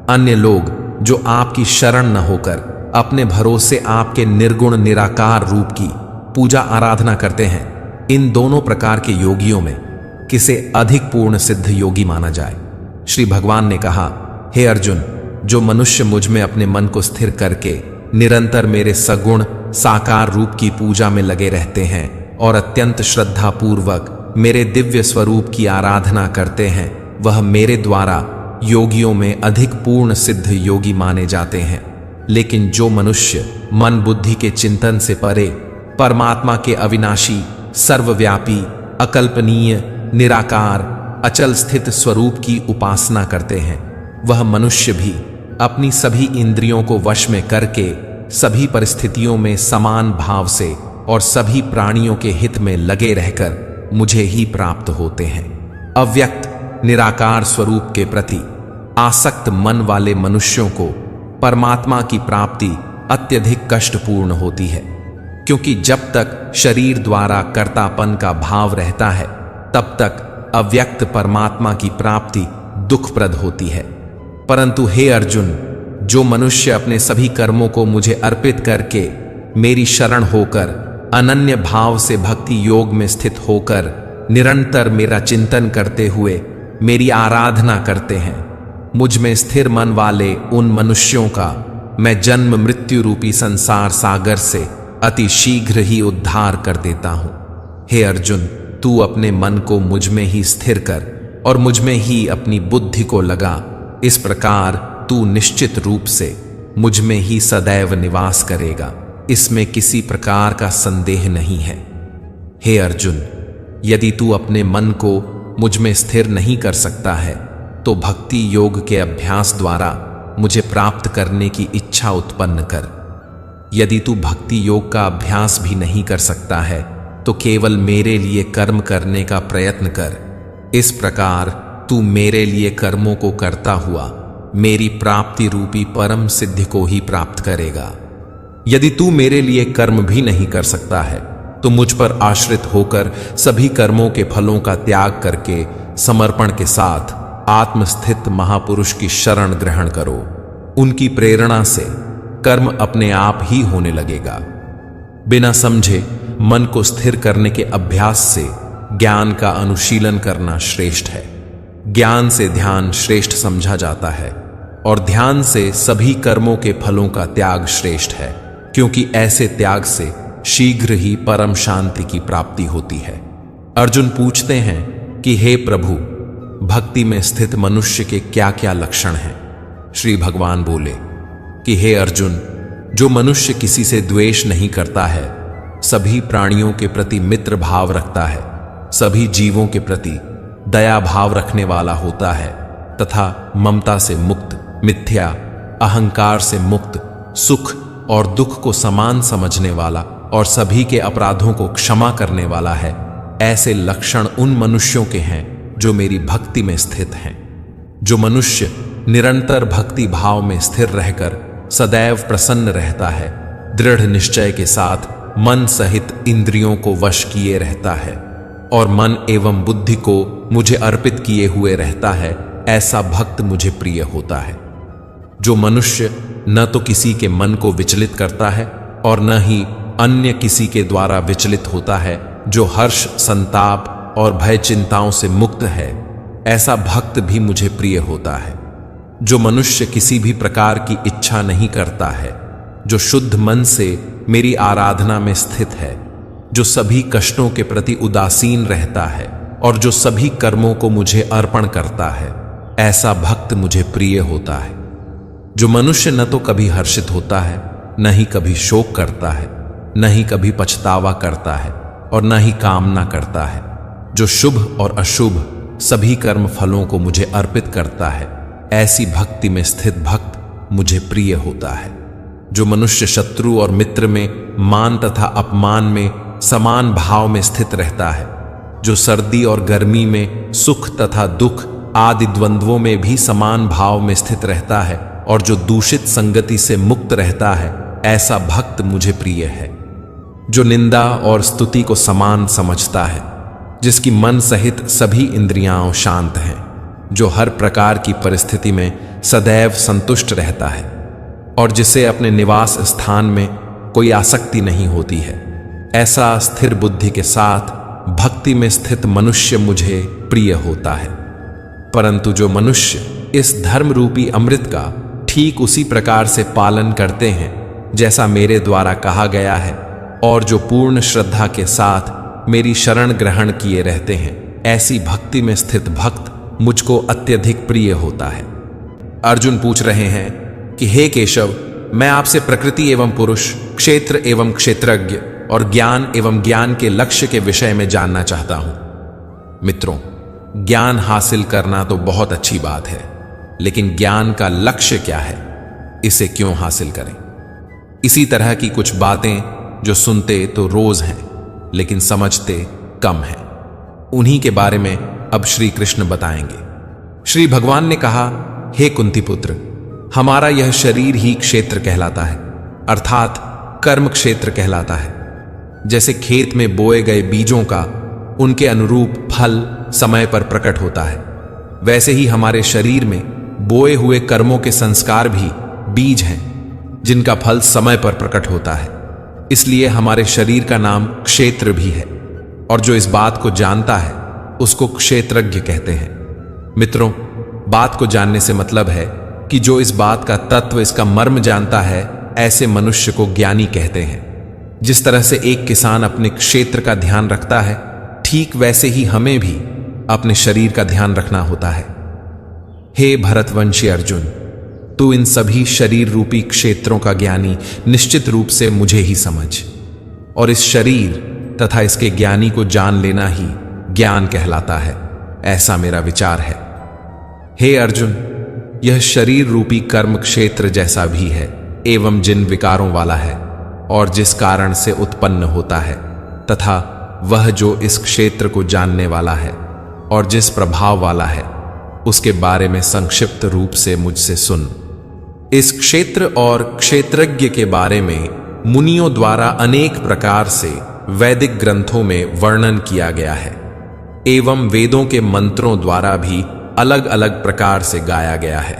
अन्य लोग जो आपकी शरण न होकर अपने भरोसे आपके निर्गुण निराकार रूप की पूजा आराधना करते हैं। इन दोनों प्रकार के योगियों में किसे अधिक पूर्ण सिद्ध योगी माना जाए? श्री भगवान ने कहा, हे अर्जुन, जो मनुष्य मुझ में अपने मन को स्थिर करके निरंतर मेरे सगुण साकार रूप की पूजा में लगे रहते हैं और अत्यंत श्रद्धा पूर्वक मेरे दिव्य स्वरूप की आराधना करते हैं, वह मेरे द्वारा योगियों में अधिक पूर्ण सिद्ध योगी माने जाते हैं। लेकिन जो मनुष्य मन बुद्धि के चिंतन से परे परमात्मा के अविनाशी, सर्वव्यापी, अकल्पनीय, निराकार, अचल स्थित स्वरूप की उपासना करते हैं, वह मनुष्य भी अपनी सभी इंद्रियों को वश में करके सभी परिस्थितियों में समान भाव से और सभी प्राणियों के हित में लगे रहकर मुझे ही प्राप्त होते हैं। अव्यक्त निराकार स्वरूप के प्रति आसक्त मन वाले मनुष्यों को परमात्मा की प्राप्ति अत्यधिक कष्टपूर्ण होती है, क्योंकि जब तक शरीर द्वारा कर्तापन का भाव रहता है तब तक अव्यक्त परमात्मा की प्राप्ति दुखप्रद होती है। परंतु हे अर्जुन, जो मनुष्य अपने सभी कर्मों को मुझे अर्पित करके मेरी शरण होकर अनन्य भाव से भक्ति योग में स्थित होकर निरंतर मेरा चिंतन करते हुए मेरी आराधना करते हैं, मुझ में स्थिर मन वाले उन मनुष्यों का मैं जन्म मृत्यु रूपी संसार सागर से अति शीघ्र ही उद्धार कर देता हूं। हे अर्जुन, तू अपने मन को मुझ में ही स्थिर कर और मुझ में ही अपनी बुद्धि को लगा। इस प्रकार तू निश्चित रूप से मुझ में ही सदैव निवास करेगा, इसमें किसी प्रकार का संदेह नहीं है। हे अर्जुन, यदि तू अपने मन को मुझ में स्थिर नहीं कर सकता है तो भक्ति योग के अभ्यास द्वारा मुझे प्राप्त करने की इच्छा उत्पन्न कर। यदि तू भक्ति योग का अभ्यास भी नहीं कर सकता है तो केवल मेरे लिए कर्म करने का प्रयत्न कर। इस प्रकार तू मेरे लिए कर्मों को करता हुआ मेरी प्राप्ति रूपी परम सिद्धि को ही प्राप्त करेगा। यदि तू मेरे लिए कर्म भी नहीं कर सकता है तो मुझ पर आश्रित होकर सभी कर्मों के फलों का त्याग करके समर्पण के साथ आत्मस्थित महापुरुष की शरण ग्रहण करो। उनकी प्रेरणा से कर्म अपने आप ही होने लगेगा। बिना समझे मन को स्थिर करने के अभ्यास से ज्ञान का अनुशीलन करना श्रेष्ठ है। ज्ञान से ध्यान श्रेष्ठ समझा जाता है और ध्यान से सभी कर्मों के फलों का त्याग श्रेष्ठ है, क्योंकि ऐसे त्याग से शीघ्र ही परम शांति की प्राप्ति होती है। अर्जुन पूछते हैं कि हे प्रभु, भक्ति में स्थित मनुष्य के क्या क्या लक्षण हैं? श्री भगवान बोले कि हे अर्जुन, जो मनुष्य किसी से द्वेष नहीं करता है, सभी प्राणियों के प्रति मित्र भाव रखता है, सभी जीवों के प्रति दया भाव रखने वाला होता है तथा ममता से मुक्त, मिथ्या अहंकार से मुक्त, सुख और दुख को समान समझने वाला और सभी के अपराधों को क्षमा करने वाला है, ऐसे लक्षण उन मनुष्यों के हैं जो मेरी भक्ति में स्थित हैं। जो मनुष्य निरंतर भक्ति भाव में स्थिर रहकर सदैव प्रसन्न रहता है, दृढ़ निश्चय के साथ मन सहित इंद्रियों को वश किए रहता है और मन एवं बुद्धि को मुझे अर्पित किए हुए रहता है, ऐसा भक्त मुझे प्रिय होता है। जो मनुष्य न तो किसी के मन को विचलित करता है और न ही अन्य किसी के द्वारा विचलित होता है, जो हर्ष, संताप और भय चिंताओं से मुक्त है, ऐसा भक्त भी मुझे प्रिय होता है। जो मनुष्य किसी भी प्रकार की इच्छा नहीं करता है, जो शुद्ध मन से मेरी आराधना में स्थित है, जो सभी कष्टों के प्रति उदासीन रहता है और जो सभी कर्मों को मुझे अर्पण करता है, ऐसा भक्त मुझे प्रिय होता है। जो मनुष्य न तो कभी हर्षित होता है, न ही कभी शोक करता है, न ही कभी पछतावा करता है और न ही कामना करता है, जो शुभ और अशुभ सभी कर्म फलों को मुझे अर्पित करता है, ऐसी भक्ति में स्थित भक्त मुझे प्रिय होता है। जो मनुष्य शत्रु और मित्र में, मान तथा अपमान में समान भाव में स्थित रहता है, जो सर्दी और गर्मी में, सुख तथा दुख आदि द्वंद्वों में भी समान भाव में स्थित रहता है और जो दूषित संगति से मुक्त रहता है, ऐसा भक्त मुझे प्रिय है। जो निंदा और स्तुति को समान समझता है, जिसकी मन सहित सभी इंद्रियां शांत हैं, जो हर प्रकार की परिस्थिति में सदैव संतुष्ट रहता है और जिसे अपने निवास स्थान में कोई आसक्ति नहीं होती है, ऐसा स्थिर बुद्धि के साथ भक्ति में स्थित मनुष्य मुझे प्रिय होता है। परंतु जो मनुष्य इस धर्म रूपी अमृत का ठीक उसी प्रकार से पालन करते हैं जैसा मेरे द्वारा कहा गया है और जो पूर्ण श्रद्धा के साथ मेरी शरण ग्रहण किए रहते हैं, ऐसी भक्ति में स्थित भक्त मुझको अत्यधिक प्रिय होता है। अर्जुन पूछ रहे हैं कि हे केशव, मैं आपसे प्रकृति एवं पुरुष, क्षेत्र एवं क्षेत्रज्ञ और ज्ञान एवं ज्ञान के लक्ष्य के विषय में जानना चाहता हूं। मित्रों, ज्ञान हासिल करना तो बहुत अच्छी बात है, लेकिन ज्ञान का लक्ष्य क्या है, इसे क्यों हासिल करें? इसी तरह की कुछ बातें जो सुनते तो रोज हैं, लेकिन समझते कम हैं, उन्हीं के बारे में अब श्री कृष्ण बताएंगे। श्री भगवान ने कहा, हे कुंती पुत्र, हमारा यह शरीर ही क्षेत्र कहलाता है, अर्थात कर्म क्षेत्र कहलाता है। जैसे खेत में बोए गए बीजों का उनके अनुरूप फल समय पर प्रकट होता है, वैसे ही हमारे शरीर में बोए हुए कर्मों के संस्कार भी बीज हैं, जिनका फल समय पर प्रकट होता है। इसलिए हमारे शरीर का नाम क्षेत्र भी है, और जो इस बात को जानता है उसको क्षेत्रज्ञ कहते हैं। मित्रों, बात को जानने से मतलब है कि जो इस बात का तत्व, इसका मर्म जानता है, ऐसे मनुष्य को ज्ञानी कहते हैं। जिस तरह से एक किसान अपने क्षेत्र का ध्यान रखता है, ठीक वैसे ही हमें भी अपने शरीर का ध्यान रखना होता है। हे भरतवंशी अर्जुन, तू इन सभी शरीर रूपी क्षेत्रों का ज्ञानी निश्चित रूप से मुझे ही समझ, और इस शरीर तथा इसके ज्ञानी को जान लेना ही ज्ञान कहलाता है, ऐसा मेरा विचार है। हे अर्जुन, यह शरीर रूपी कर्म क्षेत्र जैसा भी है एवं जिन विकारों वाला है और जिस कारण से उत्पन्न होता है, तथा वह जो इस क्षेत्र को जानने वाला है और जिस प्रभाव वाला है, उसके बारे में संक्षिप्त रूप से मुझसे सुन। इस क्षेत्र और क्षेत्रज्ञ के बारे में मुनियों द्वारा अनेक प्रकार से वैदिक ग्रंथों में वर्णन किया गया है एवं वेदों के मंत्रों द्वारा भी अलग अलग प्रकार से गाया गया है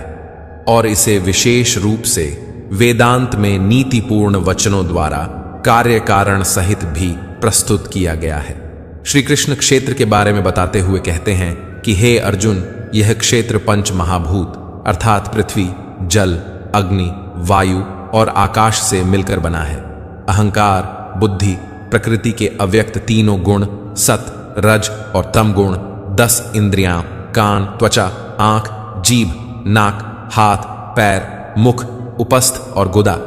और इसे विशेष रूप से वेदांत में नीतिपूर्ण वचनों द्वारा कार्य कारण सहित भी प्रस्तुत किया गया है। श्री कृष्ण क्षेत्र के बारे में बताते हुए कहते हैं कि हे अर्जुन, यह क्षेत्र पंच महाभूत अर्थात पृथ्वी, जल, अग्नि, वायु और आकाश से मिलकर बना है। अहंकार, बुद्धि, प्रकृति के अव्यक्त तीनों गुण, सत, रज और तम गुण, 10 इंद्रियां, कान, त्वचा, आंख, जीभ, नाक, हाथ, पैर, मुख, उपस्थ और गुदा,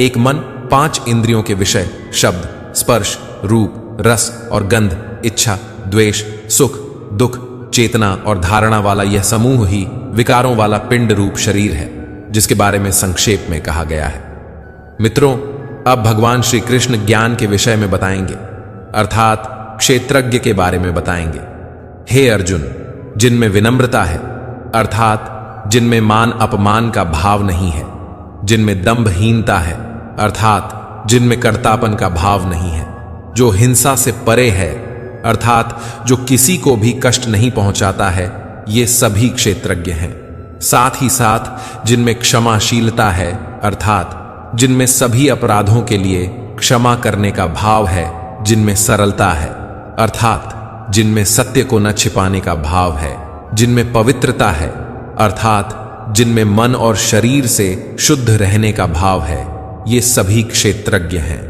एक मन, 5 इंद्रियों के विषय, शब्द, स्पर्श, रूप, रस और गंध, इच्छा, द्वेष, सुख, दुख, चेतना और धारणा वाला यह समूह ही विकारों वाला पिंड रूप शरीर है, जिसके बारे में संक्षेप में कहा गया है। मित्रों, अब भगवान श्री कृष्ण ज्ञान के विषय में बताएंगे, अर्थात क्षेत्रज्ञ के बारे में बताएंगे। हे अर्जुन, जिनमें विनम्रता है, अर्थात जिनमें मान अपमान का भाव नहीं है, जिनमें दंभहीनता है, अर्थात जिनमें कर्तापन का भाव नहीं है, जो हिंसा से परे है, अर्थात जो किसी को भी कष्ट नहीं पहुंचाता है, ये सभी क्षेत्रज्ञ हैं। साथ ही साथ जिनमें क्षमाशीलता है, अर्थात जिनमें सभी अपराधों के लिए क्षमा करने का भाव है, जिनमें सरलता है, अर्थात जिनमें सत्य को न छिपाने का भाव है, जिनमें पवित्रता है, अर्थात जिनमें मन और शरीर से शुद्ध रहने का भाव है, ये सभी क्षेत्रज्ञ हैं।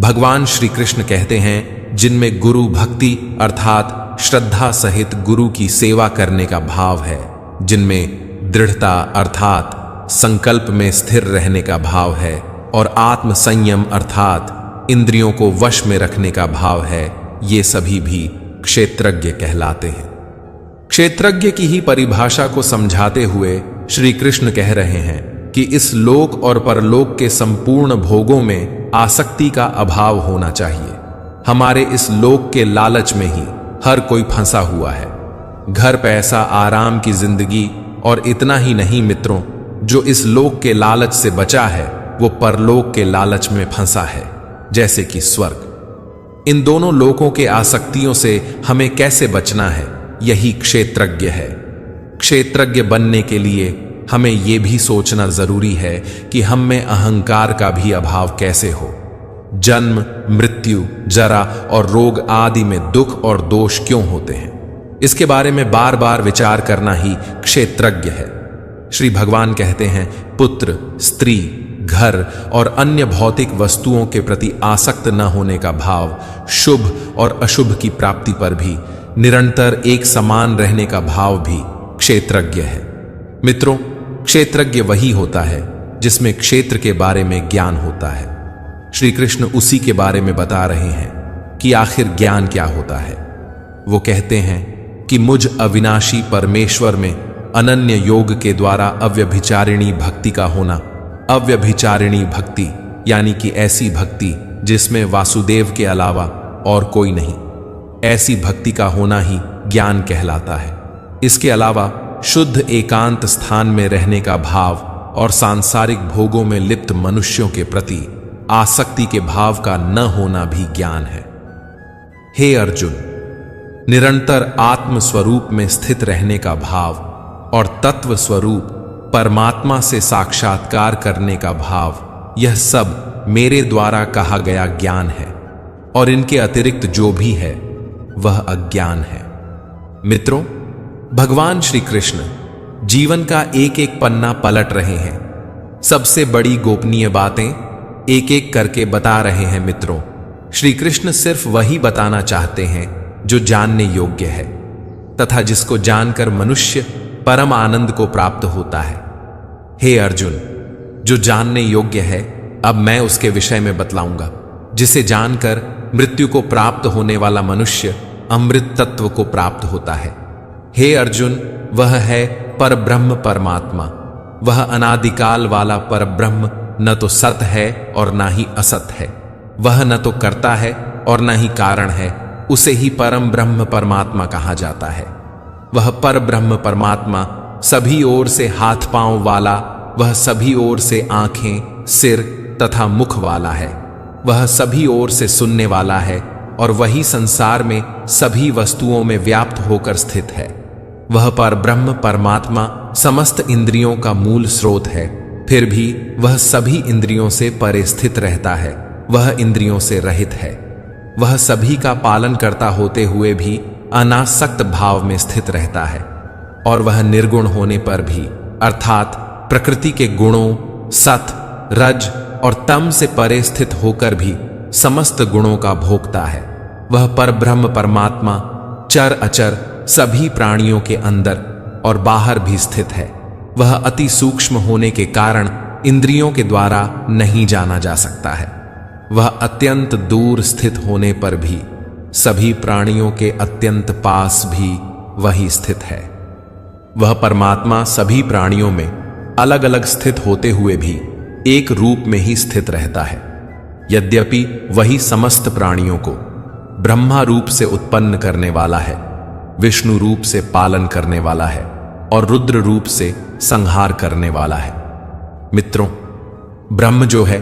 भगवान श्री कृष्ण कहते हैं जिनमें गुरु भक्ति अर्थात श्रद्धा सहित गुरु की सेवा करने का भाव है, जिनमें दृढ़ता अर्थात संकल्प में स्थिर रहने का भाव है और आत्म संयम अर्थात इंद्रियों को वश में रखने का भाव है, ये सभी भी क्षेत्रज्ञ कहलाते हैं। क्षेत्रज्ञ की ही परिभाषा को समझाते हुए श्री कृष्ण कह रहे हैं कि इस लोक और परलोक के संपूर्ण भोगों में आसक्ति का अभाव होना चाहिए। हमारे इस लोक के लालच में ही हर कोई फंसा हुआ है। घर, पैसा, आराम की जिंदगी और इतना ही नहीं मित्रों, जो इस लोक के लालच से बचा है वो परलोक के लालच में फंसा है, जैसे कि स्वर्ग। इन दोनों लोकों के आसक्तियों से हमें कैसे बचना है, यही क्षेत्रज्ञ है। क्षेत्रज्ञ बनने के लिए हमें यह भी सोचना जरूरी है कि हम में अहंकार का भी अभाव कैसे हो। जन्म, मृत्यु, जरा और रोग आदि में दुख और दोष क्यों होते हैं, इसके बारे में बार बार विचार करना ही क्षेत्रज्ञ है। श्री भगवान कहते हैं, पुत्र, स्त्री, घर और अन्य भौतिक वस्तुओं के प्रति आसक्त न होने का भाव, शुभ और अशुभ की प्राप्ति पर भी निरंतर एक समान रहने का भाव भी क्षेत्रज्ञ है। मित्रों, क्षेत्रज्ञ वही होता है जिसमें क्षेत्र के बारे में ज्ञान होता है। श्री कृष्ण उसी के बारे में बता रहे हैं कि आखिर ज्ञान क्या होता है। वो कहते हैं कि मुझ अविनाशी परमेश्वर में अनन्य योग के द्वारा अव्यभिचारिणी भक्ति का होना। अव्यभिचारिणी भक्ति यानी कि ऐसी भक्ति जिसमें वासुदेव के अलावा और कोई नहीं, ऐसी भक्ति का होना ही ज्ञान कहलाता है। इसके अलावा शुद्ध एकांत स्थान में रहने का भाव और सांसारिक भोगों में लिप्त मनुष्यों के प्रति आसक्ति के भाव का न होना भी ज्ञान है। हे अर्जुन, निरंतर आत्म स्वरूप में स्थित रहने का भाव और तत्व स्वरूप परमात्मा से साक्षात्कार करने का भाव, यह सब मेरे द्वारा कहा गया ज्ञान है और इनके अतिरिक्त जो भी है वह अज्ञान है। मित्रों, भगवान श्री कृष्ण जीवन का एक एक पन्ना पलट रहे हैं। सबसे बड़ी गोपनीय बातें एक एक करके बता रहे हैं। मित्रों, श्री कृष्ण सिर्फ वही बताना चाहते हैं जो जानने योग्य है तथा जिसको जानकर मनुष्य परम आनंद को प्राप्त होता है। हे अर्जुन, जो जानने योग्य है अब मैं उसके विषय में बतलाऊंगा, जिसे जानकर मृत्यु को प्राप्त होने वाला मनुष्य अमृत तत्व को प्राप्त होता है। हे अर्जुन, वह है परब्रह्म परमात्मा। वह अनादिकाल वाला परब्रह्म न तो सत है और ना ही असत है। वह न तो कर्ता है और न ही कारण है, उसे ही परम ब्रह्म परमात्मा कहा जाता है। वह परब्रह्म परमात्मा सभी ओर से हाथ पांव वाला, वह सभी ओर से आंखें, सिर तथा मुख वाला है। वह सभी ओर से सुनने वाला है, और वही संसार में सभी वस्तुओं में व्याप्त होकर स्थित है। वह पर ब्रह्म परमात्मा समस्त इंद्रियों का मूल स्रोत है, फिर भी वह सभी इंद्रियों से परे स्थित रहता है। वह इंद्रियों से रहित है। वह सभी का पालन करता होते हुए भी अनासक्त भाव में स्थित रहता है, और वह निर्गुण होने पर भी अर्थात प्रकृति के गुणों सत, रज और तम से परे स्थित होकर भी समस्त गुणों का भोगता है। वह परब्रह्म परमात्मा चर अचर सभी प्राणियों के अंदर और बाहर भी स्थित है। वह अति सूक्ष्म होने के कारण इंद्रियों के द्वारा नहीं जाना जा सकता है। वह अत्यंत दूर स्थित होने पर भी सभी प्राणियों के अत्यंत पास भी वही स्थित है। वह परमात्मा सभी प्राणियों में अलग अलग स्थित होते हुए भी एक रूप में ही स्थित रहता है। यद्यपि वही समस्त प्राणियों को ब्रह्मा रूप से उत्पन्न करने वाला है, विष्णु रूप से पालन करने वाला है और रुद्र रूप से संहार करने वाला है। मित्रों, ब्रह्म जो है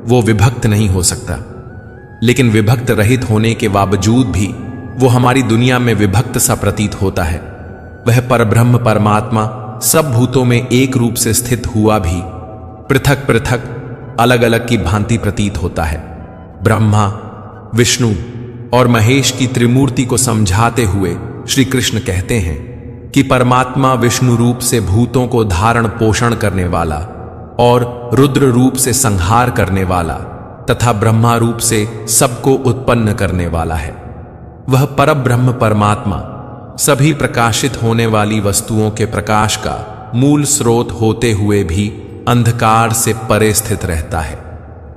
वो विभक्त नहीं हो सकता, लेकिन विभक्त रहित होने के बावजूद भी वो हमारी दुनिया में विभक्त सा प्रतीत होता है। वह परब्रह्म परमात्मा सब भूतों में एक रूप से स्थित हुआ भी पृथक पृथक अलग अलग की भांति प्रतीत होता है। ब्रह्मा, विष्णु और महेश की त्रिमूर्ति को समझाते हुए श्री कृष्ण कहते हैं कि परमात्मा विष्णु रूप से भूतों को धारण पोषण करने वाला और रुद्र रूप से संहार करने वाला तथा ब्रह्मा रूप से सबको उत्पन्न करने वाला है। वह परब्रह्म परमात्मा सभी प्रकाशित होने वाली वस्तुओं के प्रकाश का मूल स्रोत होते हुए भी अंधकार से परे स्थित रहता है।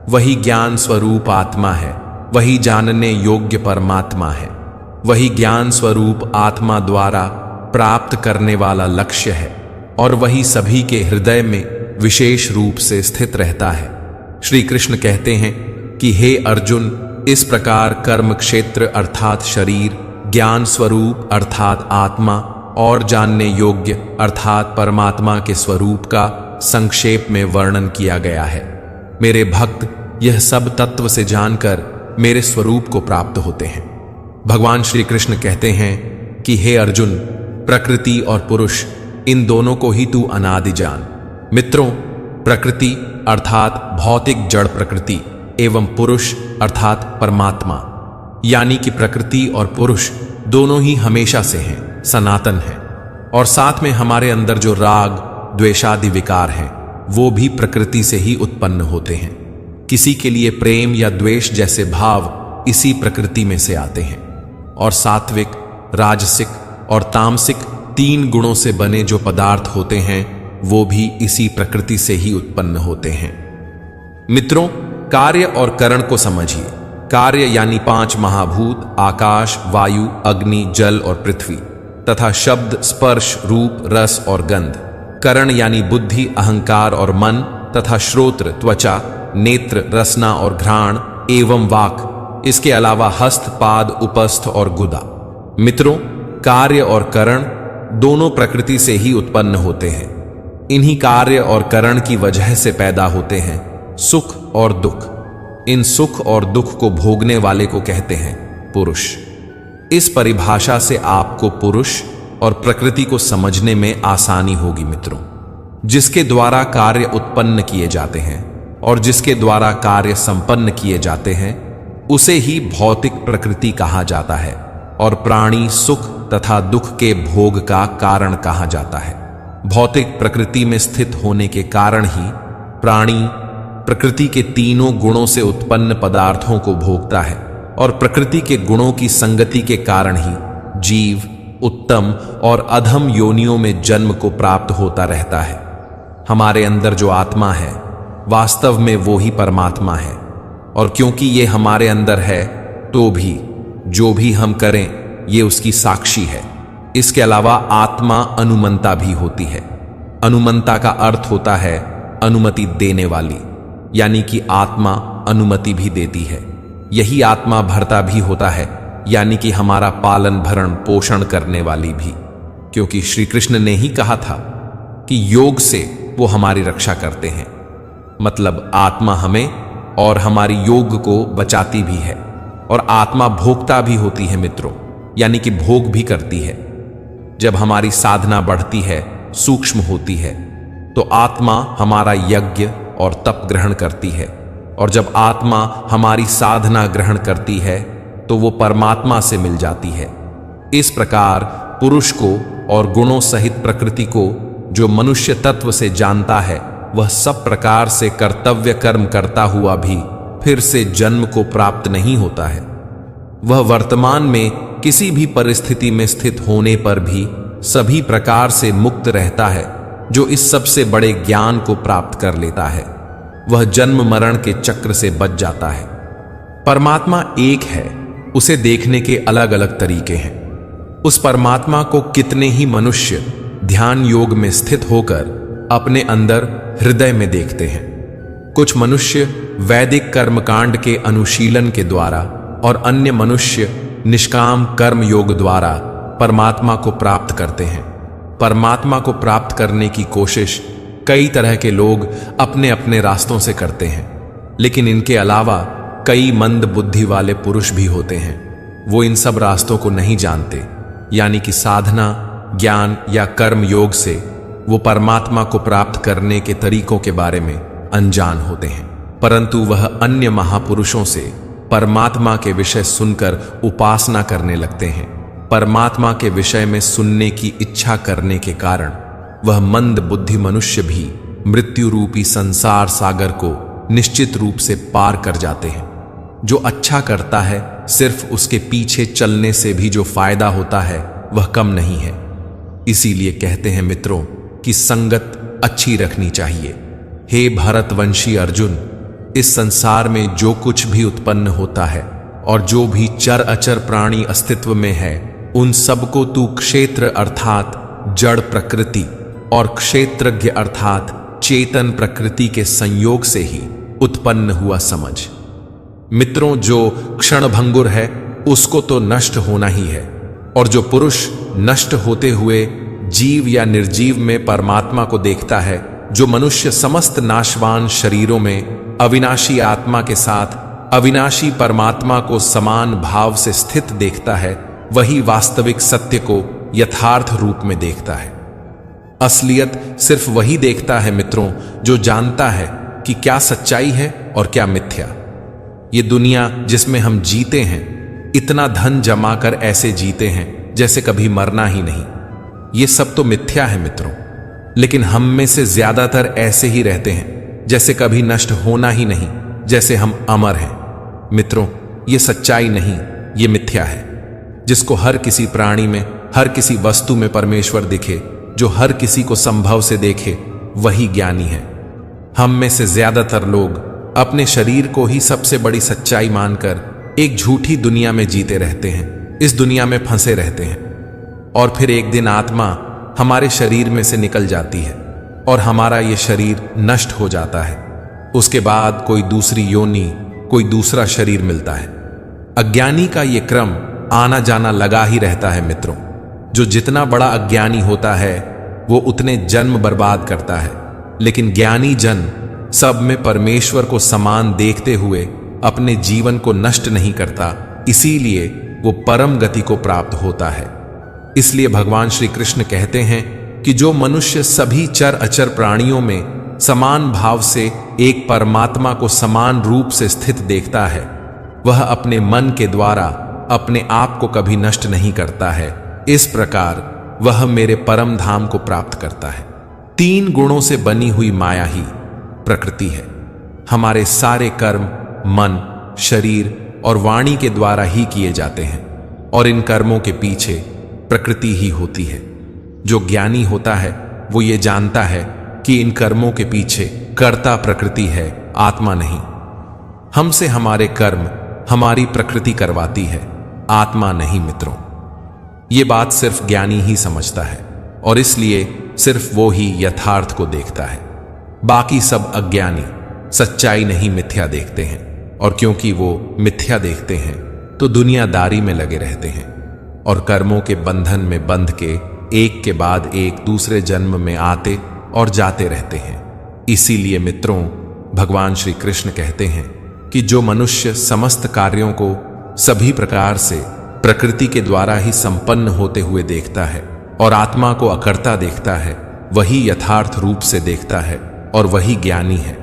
वही ज्ञान स्वरूप आत्मा है, वही जानने योग्य परमात्मा है, वही ज्ञान स्वरूप आत्मा द्वारा प्राप्त करने वाला लक्ष्य है और वही सभी के हृदय में विशेष रूप से स्थित रहता है। श्री कृष्ण कहते हैं कि हे अर्जुन, इस प्रकार कर्म क्षेत्र अर्थात शरीर, ज्ञान स्वरूप अर्थात आत्मा और जानने योग्य अर्थात परमात्मा के स्वरूप का संक्षेप में वर्णन किया गया है। मेरे भक्त यह सब तत्व से जानकर मेरे स्वरूप को प्राप्त होते हैं। भगवान श्री कृष्ण कहते हैं कि हे अर्जुन, प्रकृति और पुरुष इन दोनों को ही तू अनादि जान। मित्रों, प्रकृति अर्थात भौतिक जड़ प्रकृति एवं पुरुष अर्थात परमात्मा, यानी कि प्रकृति और पुरुष दोनों ही हमेशा से हैं, सनातन हैं, और साथ में हमारे अंदर जो राग द्वेषादि विकार हैं वो भी प्रकृति से ही उत्पन्न होते हैं। किसी के लिए प्रेम या द्वेष जैसे भाव इसी प्रकृति में से आते हैं, और सात्विक, राजसिक और तामसिक तीन गुणों से बने जो पदार्थ होते हैं वो भी इसी प्रकृति से ही उत्पन्न होते हैं। मित्रों, कार्य और करण को समझिए। कार्य यानी 5 महाभूत आकाश, वायु, अग्नि, जल और पृथ्वी तथा शब्द, स्पर्श, रूप, रस और गंध। करण यानी बुद्धि, अहंकार और मन तथा श्रोत्र, त्वचा, नेत्र, रसना और घ्राण एवं वाक, इसके अलावा हस्त, पाद, उपस्थ और गुदा। मित्रों, कार्य और करण दोनों प्रकृति से ही उत्पन्न होते हैं। इन्हीं कार्य और करण की वजह से पैदा होते हैं सुख और दुख। इन सुख और दुख को भोगने वाले को कहते हैं पुरुष। इस परिभाषा से आपको पुरुष और प्रकृति को समझने में आसानी होगी। मित्रों, जिसके द्वारा कार्य उत्पन्न किए जाते हैं और जिसके द्वारा कार्य संपन्न किए जाते हैं उसे ही भौतिक प्रकृति कहा जाता है, और प्राणी सुख तथा दुख के भोग का कारण कहा जाता है। भौतिक प्रकृति में स्थित होने के कारण ही प्राणी प्रकृति के तीनों गुणों से उत्पन्न पदार्थों को भोगता है, और प्रकृति के गुणों की संगति के कारण ही जीव उत्तम और अधम योनियों में जन्म को प्राप्त होता रहता है। हमारे अंदर जो आत्मा है वास्तव में वो ही परमात्मा है, और क्योंकि ये हमारे अंदर है तो भी जो भी हम करें ये उसकी साक्षी है। इसके अलावा आत्मा अनुमंता भी होती है। अनुमंता का अर्थ होता है अनुमति देने वाली, यानी कि आत्मा अनुमति भी देती है। यही आत्मा भर्ता भी होता है, यानी कि हमारा पालन भरण पोषण करने वाली भी, क्योंकि श्री कृष्ण ने ही कहा था कि योग से वो हमारी रक्षा करते हैं। मतलब आत्मा हमें और हमारी योग को बचाती भी है, और आत्मा भोक्ता भी होती है मित्रों, यानी कि भोग भी करती है। जब हमारी साधना बढ़ती है, सूक्ष्म होती है, तो आत्मा हमारा यज्ञ और तप ग्रहण करती है, और जब आत्मा हमारी साधना ग्रहण करती है तो वो परमात्मा से मिल जाती है। इस प्रकार पुरुष को और गुणों सहित प्रकृति को जो मनुष्य तत्व से जानता है, वह सब प्रकार से कर्तव्य कर्म करता हुआ भी फिर से जन्म को प्राप्त नहीं होता है। वह वर्तमान में किसी भी परिस्थिति में स्थित होने पर भी सभी प्रकार से मुक्त रहता है, जो इस सबसे बड़े ज्ञान को प्राप्त कर लेता है। वह जन्म मरण के चक्र से बच जाता है। परमात्मा एक है, उसे देखने के अलग अलग तरीके हैं। उस परमात्मा को कितने ही मनुष्य ध्यान योग में स्थित होकर अपने अंदर हृदय में देखते हैं। कुछ मनुष्य वैदिक कर्मकांड के अनुशीलन के द्वारा और अन्य मनुष्य निष्काम कर्म योग द्वारा परमात्मा को प्राप्त करते हैं। परमात्मा को प्राप्त करने की कोशिश कई तरह के लोग अपने अपने रास्तों से करते हैं, लेकिन इनके अलावा कई मंद बुद्धि वाले पुरुष भी होते हैं। वो इन सब रास्तों को नहीं जानते, यानी कि साधना, ज्ञान या कर्म योग से वो परमात्मा को प्राप्त करने के तरीकों के बारे में अनजान होते हैं। परंतु वह अन्य महापुरुषों से परमात्मा के विषय सुनकर उपासना करने लगते हैं। परमात्मा के विषय में सुनने की इच्छा करने के कारण वह मंद बुद्धि मनुष्य भी मृत्यु रूपी संसार सागर को निश्चित रूप से पार कर जाते हैं। जो अच्छा करता है, सिर्फ उसके पीछे चलने से भी जो फायदा होता है वह कम नहीं है। इसीलिए कहते हैं मित्रों कि संगत अच्छी रखनी चाहिए। हे भरतवंशी अर्जुन, इस संसार में जो कुछ भी उत्पन्न होता है और जो भी चर अचर प्राणी अस्तित्व में है, उन सबको तू क्षेत्र अर्थात जड़ प्रकृति और क्षेत्रज्ञ अर्थात चेतन प्रकृति के संयोग से ही उत्पन्न हुआ समझ। मित्रों, जो क्षणभंगुर है उसको तो नष्ट होना ही है, और जो पुरुष नष्ट होते हुए जीव या निर्जीव में परमात्मा को देखता है, जो मनुष्य समस्त नाशवान शरीरों में अविनाशी आत्मा के साथ अविनाशी परमात्मा को समान भाव से स्थित देखता है, वही वास्तविक सत्य को यथार्थ रूप में देखता है। असलियत सिर्फ वही देखता है मित्रों, जो जानता है कि क्या सच्चाई है और क्या मिथ्या। ये दुनिया जिसमें हम जीते हैं, इतना धन जमा कर ऐसे जीते हैं जैसे कभी मरना ही नहीं। ये सब तो मिथ्या है मित्रों, लेकिन हम में से ज्यादातर ऐसे ही रहते हैं जैसे कभी नष्ट होना ही नहीं, जैसे हम अमर हैं। मित्रों, ये सच्चाई नहीं, ये मिथ्या है। जिसको हर किसी प्राणी में, हर किसी वस्तु में परमेश्वर दिखे, जो हर किसी को संभव से देखे, वही ज्ञानी है। हम में से ज्यादातर लोग अपने शरीर को ही सबसे बड़ी सच्चाई मानकर एक झूठी दुनिया में जीते रहते हैं, इस दुनिया में फंसे रहते हैं। और फिर एक दिन आत्मा हमारे शरीर में से निकल जाती है और हमारा ये शरीर नष्ट हो जाता है। उसके बाद कोई दूसरी योनि, कोई दूसरा शरीर मिलता है। अज्ञानी का ये क्रम आना जाना लगा ही रहता है मित्रों। जो जितना बड़ा अज्ञानी होता है वो उतने जन्म बर्बाद करता है, लेकिन ज्ञानी जन सब में परमेश्वर को समान देखते हुए अपने जीवन को नष्ट नहीं करता, इसीलिए वो परम गति को प्राप्त होता है। इसलिए भगवान श्री कृष्ण कहते हैं कि जो मनुष्य सभी चर अचर प्राणियों में समान भाव से एक परमात्मा को समान रूप से स्थित देखता है, वह अपने मन के द्वारा अपने आप को कभी नष्ट नहीं करता है। इस प्रकार वह मेरे परम धाम को प्राप्त करता है। 3 गुणों से बनी हुई माया ही प्रकृति है। हमारे सारे कर्म मन, शरीर और वाणी के द्वारा ही किए जाते हैं, और इन कर्मों के पीछे प्रकृति ही होती है। जो ज्ञानी होता है वो ये जानता है कि इन कर्मों के पीछे कर्ता प्रकृति है, आत्मा नहीं। हमसे हमारे कर्म हमारी प्रकृति करवाती है, आत्मा नहीं मित्रों। ये बात सिर्फ ज्ञानी ही समझता है, और इसलिए सिर्फ वो ही यथार्थ को देखता है। बाकी सब अज्ञानी सच्चाई नहीं मिथ्या देखते हैं, और क्योंकि वो मिथ्या देखते हैं तो दुनियादारी में लगे रहते हैं और कर्मों के बंधन में बंध के एक के बाद एक दूसरे जन्म में आते और जाते रहते हैं। इसीलिए मित्रों, भगवान श्री कृष्ण कहते हैं कि जो मनुष्य समस्त कार्यों को सभी प्रकार से प्रकृति के द्वारा ही संपन्न होते हुए देखता है और आत्मा को अकर्ता देखता है, वही यथार्थ रूप से देखता है और वही ज्ञानी है।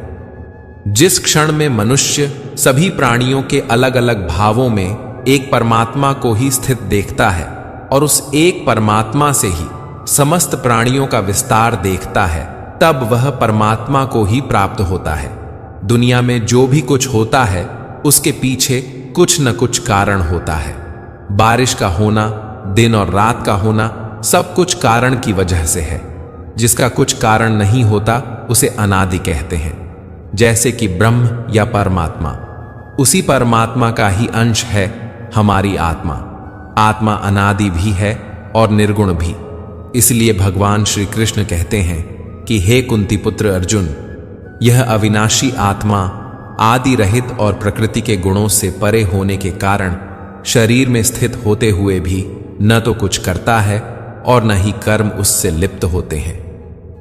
जिस क्षण में मनुष्य सभी प्राणियों के अलग अलग भावों में एक परमात्मा को ही स्थित देखता है और उस एक परमात्मा से ही समस्त प्राणियों का विस्तार देखता है, तब वह परमात्मा को ही प्राप्त होता है। दुनिया में जो भी कुछ होता है उसके पीछे कुछ न कुछ कारण होता है। बारिश का होना, दिन और रात का होना, सब कुछ कारण की वजह से है। जिसका कुछ कारण नहीं होता उसे अनादि कहते हैं। जैसे कि ब्रह्म या परमात्मा, उसी परमात्मा का ही अंश है हमारी आत्मा। आत्मा अनादि भी है और निर्गुण भी। इसलिए भगवान श्री कृष्ण कहते हैं कि हे कुंती पुत्र अर्जुन, यह अविनाशी आत्मा आदि रहित और प्रकृति के गुणों से परे होने के कारण शरीर में स्थित होते हुए भी न तो कुछ करता है और न ही कर्म उससे लिप्त होते हैं।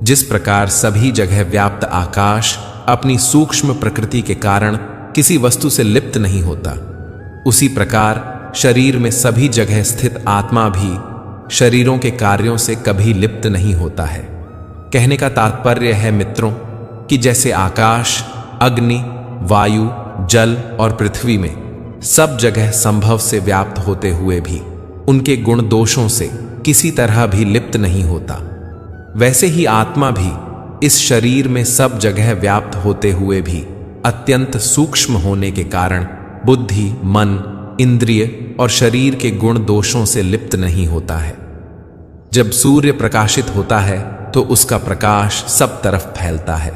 जिस प्रकार सभी जगह व्याप्त आकाश अपनी सूक्ष्म प्रकृति के कारण किसी वस्तु से लिप्त नहीं होता, उसी प्रकार शरीर में सभी जगह स्थित आत्मा भी शरीरों के कार्यों से कभी लिप्त नहीं होता है। कहने का तात्पर्य है मित्रों कि जैसे आकाश, अग्नि, वायु, जल और पृथ्वी में सब जगह संभव से व्याप्त होते हुए भी उनके गुण दोषों से किसी तरह भी लिप्त नहीं होता, वैसे ही आत्मा भी इस शरीर में सब जगह व्याप्त होते हुए भी अत्यंत सूक्ष्म होने के कारण बुद्धि, मन, इंद्रिय और शरीर के गुण दोषों से लिप्त नहीं होता है। जब सूर्य प्रकाशित होता है तो उसका प्रकाश सब तरफ फैलता है,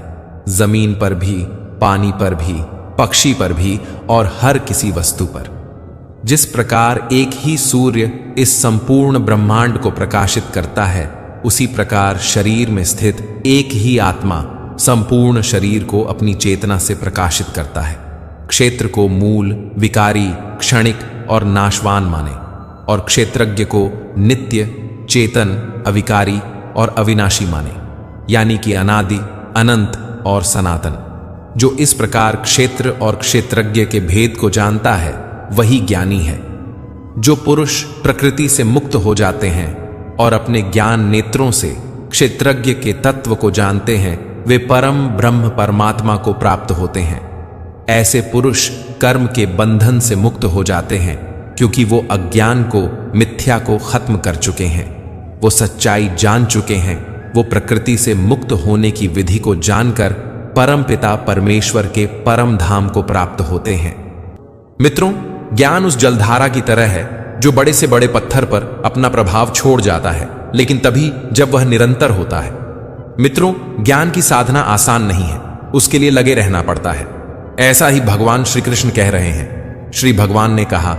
जमीन पर भी, पानी पर भी, पक्षी पर भी और हर किसी वस्तु पर। जिस प्रकार एक ही सूर्य इस संपूर्ण ब्रह्मांड को प्रकाशित करता है, उसी प्रकार शरीर में स्थित एक ही आत्मा संपूर्ण शरीर को अपनी चेतना से प्रकाशित करता है। क्षेत्र को मूल, विकारी, क्षणिक और नाशवान माने और क्षेत्रज्ञ को नित्य, चेतन, अविकारी और अविनाशी माने, यानी कि अनादि, अनंत और सनातन। जो इस प्रकार क्षेत्र और क्षेत्रज्ञ के भेद को जानता है वही ज्ञानी है। जो पुरुष प्रकृति से मुक्त हो जाते हैं और अपने ज्ञान नेत्रों से क्षेत्रज्ञ के तत्व को जानते हैं, वे परम ब्रह्म परमात्मा को प्राप्त होते हैं। ऐसे पुरुष कर्म के बंधन से मुक्त हो जाते हैं, क्योंकि वो अज्ञान को, मिथ्या को खत्म कर चुके हैं। वो सच्चाई जान चुके हैं। वो प्रकृति से मुक्त होने की विधि को जानकर परम पिता परमेश्वर के परम धाम को प्राप्त होते हैं। मित्रों, ज्ञान उस जलधारा की तरह है जो बड़े से बड़े पत्थर पर अपना प्रभाव छोड़ जाता है, लेकिन तभी जब वह निरंतर होता है। मित्रों, ज्ञान की साधना आसान नहीं है, उसके लिए लगे रहना पड़ता है। ऐसा ही भगवान श्री कृष्ण कह रहे हैं। श्री भगवान ने कहा,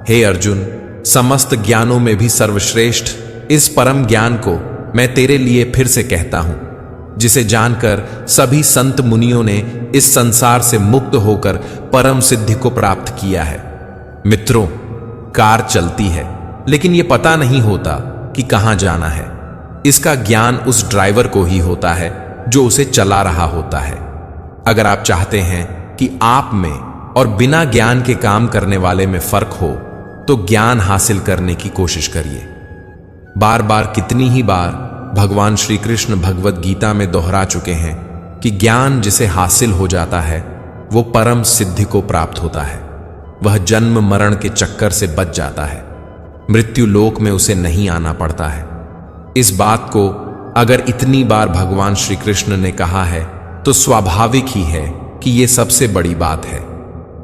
हे अर्जुन, समस्त ज्ञानों में भी सर्वश्रेष्ठ इस परम ज्ञान को मैं तेरे लिए फिर से कहता हूं, जिसे जानकर सभी संत मुनियों ने इस संसार से मुक्त होकर परम सिद्धि को प्राप्त किया है। मित्रों, कार चलती है, लेकिन यह पता नहीं होता कि कहां जाना है। इसका ज्ञान उस ड्राइवर को ही होता है जो उसे चला रहा होता है। अगर आप चाहते हैं कि आप में और बिना ज्ञान के काम करने वाले में फर्क हो, तो ज्ञान हासिल करने की कोशिश करिए। बार बार, कितनी ही बार भगवान श्री कृष्ण भगवत गीता में दोहरा चुके हैं कि ज्ञान जिसे हासिल हो जाता है वो परम सिद्धि को प्राप्त होता है। वह जन्म मरण के चक्कर से बच जाता है। मृत्यु लोक में उसे नहीं आना पड़ता है। इस बात को अगर इतनी बार भगवान श्री कृष्ण ने कहा है तो स्वाभाविक ही है कि यह सबसे बड़ी बात है।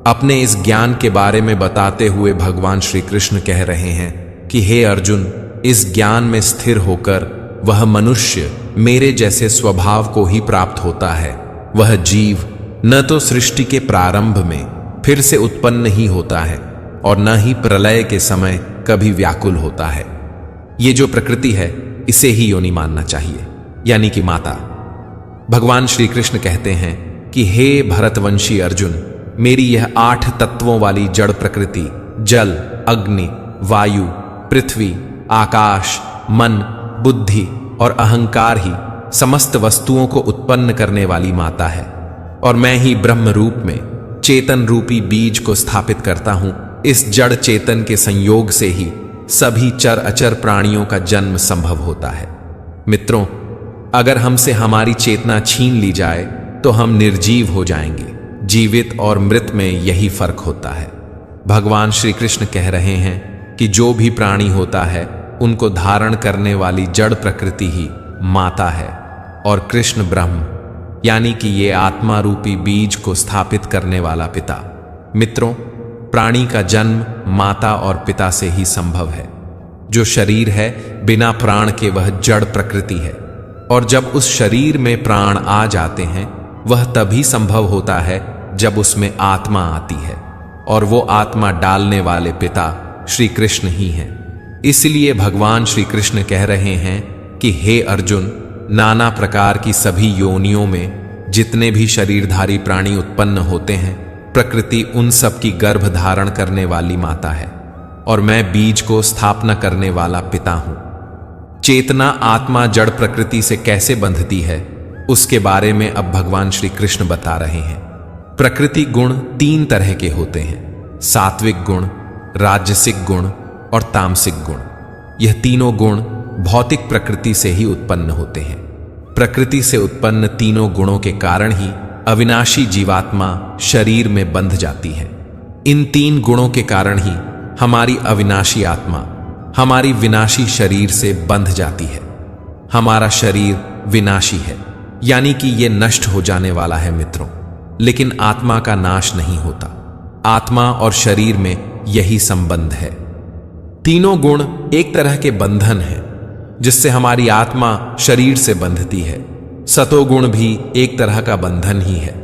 अपने इस ज्ञान के बारे में बताते हुए भगवान श्री कृष्ण कह रहे हैं कि हे अर्जुन, इस ज्ञान में स्थिर होकर वह मनुष्य मेरे जैसे स्वभाव को ही प्राप्त होता है। वह जीव न तो सृष्टि के प्रारंभ में फिर से उत्पन्न ही होता है और न ही प्रलय के समय कभी व्याकुल होता है। ये जो प्रकृति है, इसे ही योनि मानना चाहिए, यानी कि माता। भगवान श्री कृष्ण कहते हैं कि हे भरतवंशी अर्जुन, मेरी यह 8 तत्वों वाली जड़ प्रकृति, जल, अग्नि, वायु, पृथ्वी, आकाश, मन, बुद्धि और अहंकार ही समस्त वस्तुओं को उत्पन्न करने वाली माता है। और मैं ही ब्रह्म रूप में चेतन रूपी बीज को स्थापित करता हूं इस जड़ चेतन के संयोग से ही सभी चर अचर प्राणियों का जन्म संभव होता है। मित्रों, अगर हमसे हमारी चेतना छीन ली जाए तो हम निर्जीव हो जाएंगे। जीवित और मृत में यही फर्क होता है। भगवान श्री कृष्ण कह रहे हैं कि जो भी प्राणी होता है उनको धारण करने वाली जड़ प्रकृति ही माता है और कृष्ण ब्रह्म यानी कि ये आत्मा रूपी बीज को स्थापित करने वाला पिता। मित्रों, प्राणी का जन्म माता और पिता से ही संभव है। जो शरीर है बिना प्राण के वह जड़ प्रकृति है, और जब उस शरीर में प्राण आ जाते हैं वह तभी संभव होता है जब उसमें आत्मा आती है, और वो आत्मा डालने वाले पिता श्री कृष्ण ही हैं। इसलिए भगवान श्री कृष्ण कह रहे हैं कि हे अर्जुन, नाना प्रकार की सभी योनियों में जितने भी शरीरधारी प्राणी उत्पन्न होते हैं, प्रकृति उन सब की गर्भ धारण करने वाली माता है और मैं बीज को स्थापना करने वाला पिता हूं। चेतना आत्मा जड़ प्रकृति से कैसे बंधती है उसके बारे में अब भगवान श्री कृष्ण बता रहे हैं। प्रकृति गुण 3 तरह के होते हैं, सात्विक गुण, राजसिक गुण और तामसिक गुण। यह तीनों गुण भौतिक प्रकृति से ही उत्पन्न होते हैं। प्रकृति से उत्पन्न तीनों गुणों के कारण ही अविनाशी जीवात्मा शरीर में बंध जाती है। इन 3 गुणों के कारण ही हमारी अविनाशी आत्मा हमारी विनाशी शरीर से बंध जाती है। हमारा शरीर विनाशी है, यानी कि यह नष्ट हो जाने वाला है मित्रों, लेकिन आत्मा का नाश नहीं होता। आत्मा और शरीर में यही संबंध है। तीनों गुण एक तरह के बंधन है जिससे हमारी आत्मा शरीर से बंधती है। सतोगुण भी एक तरह का बंधन ही है,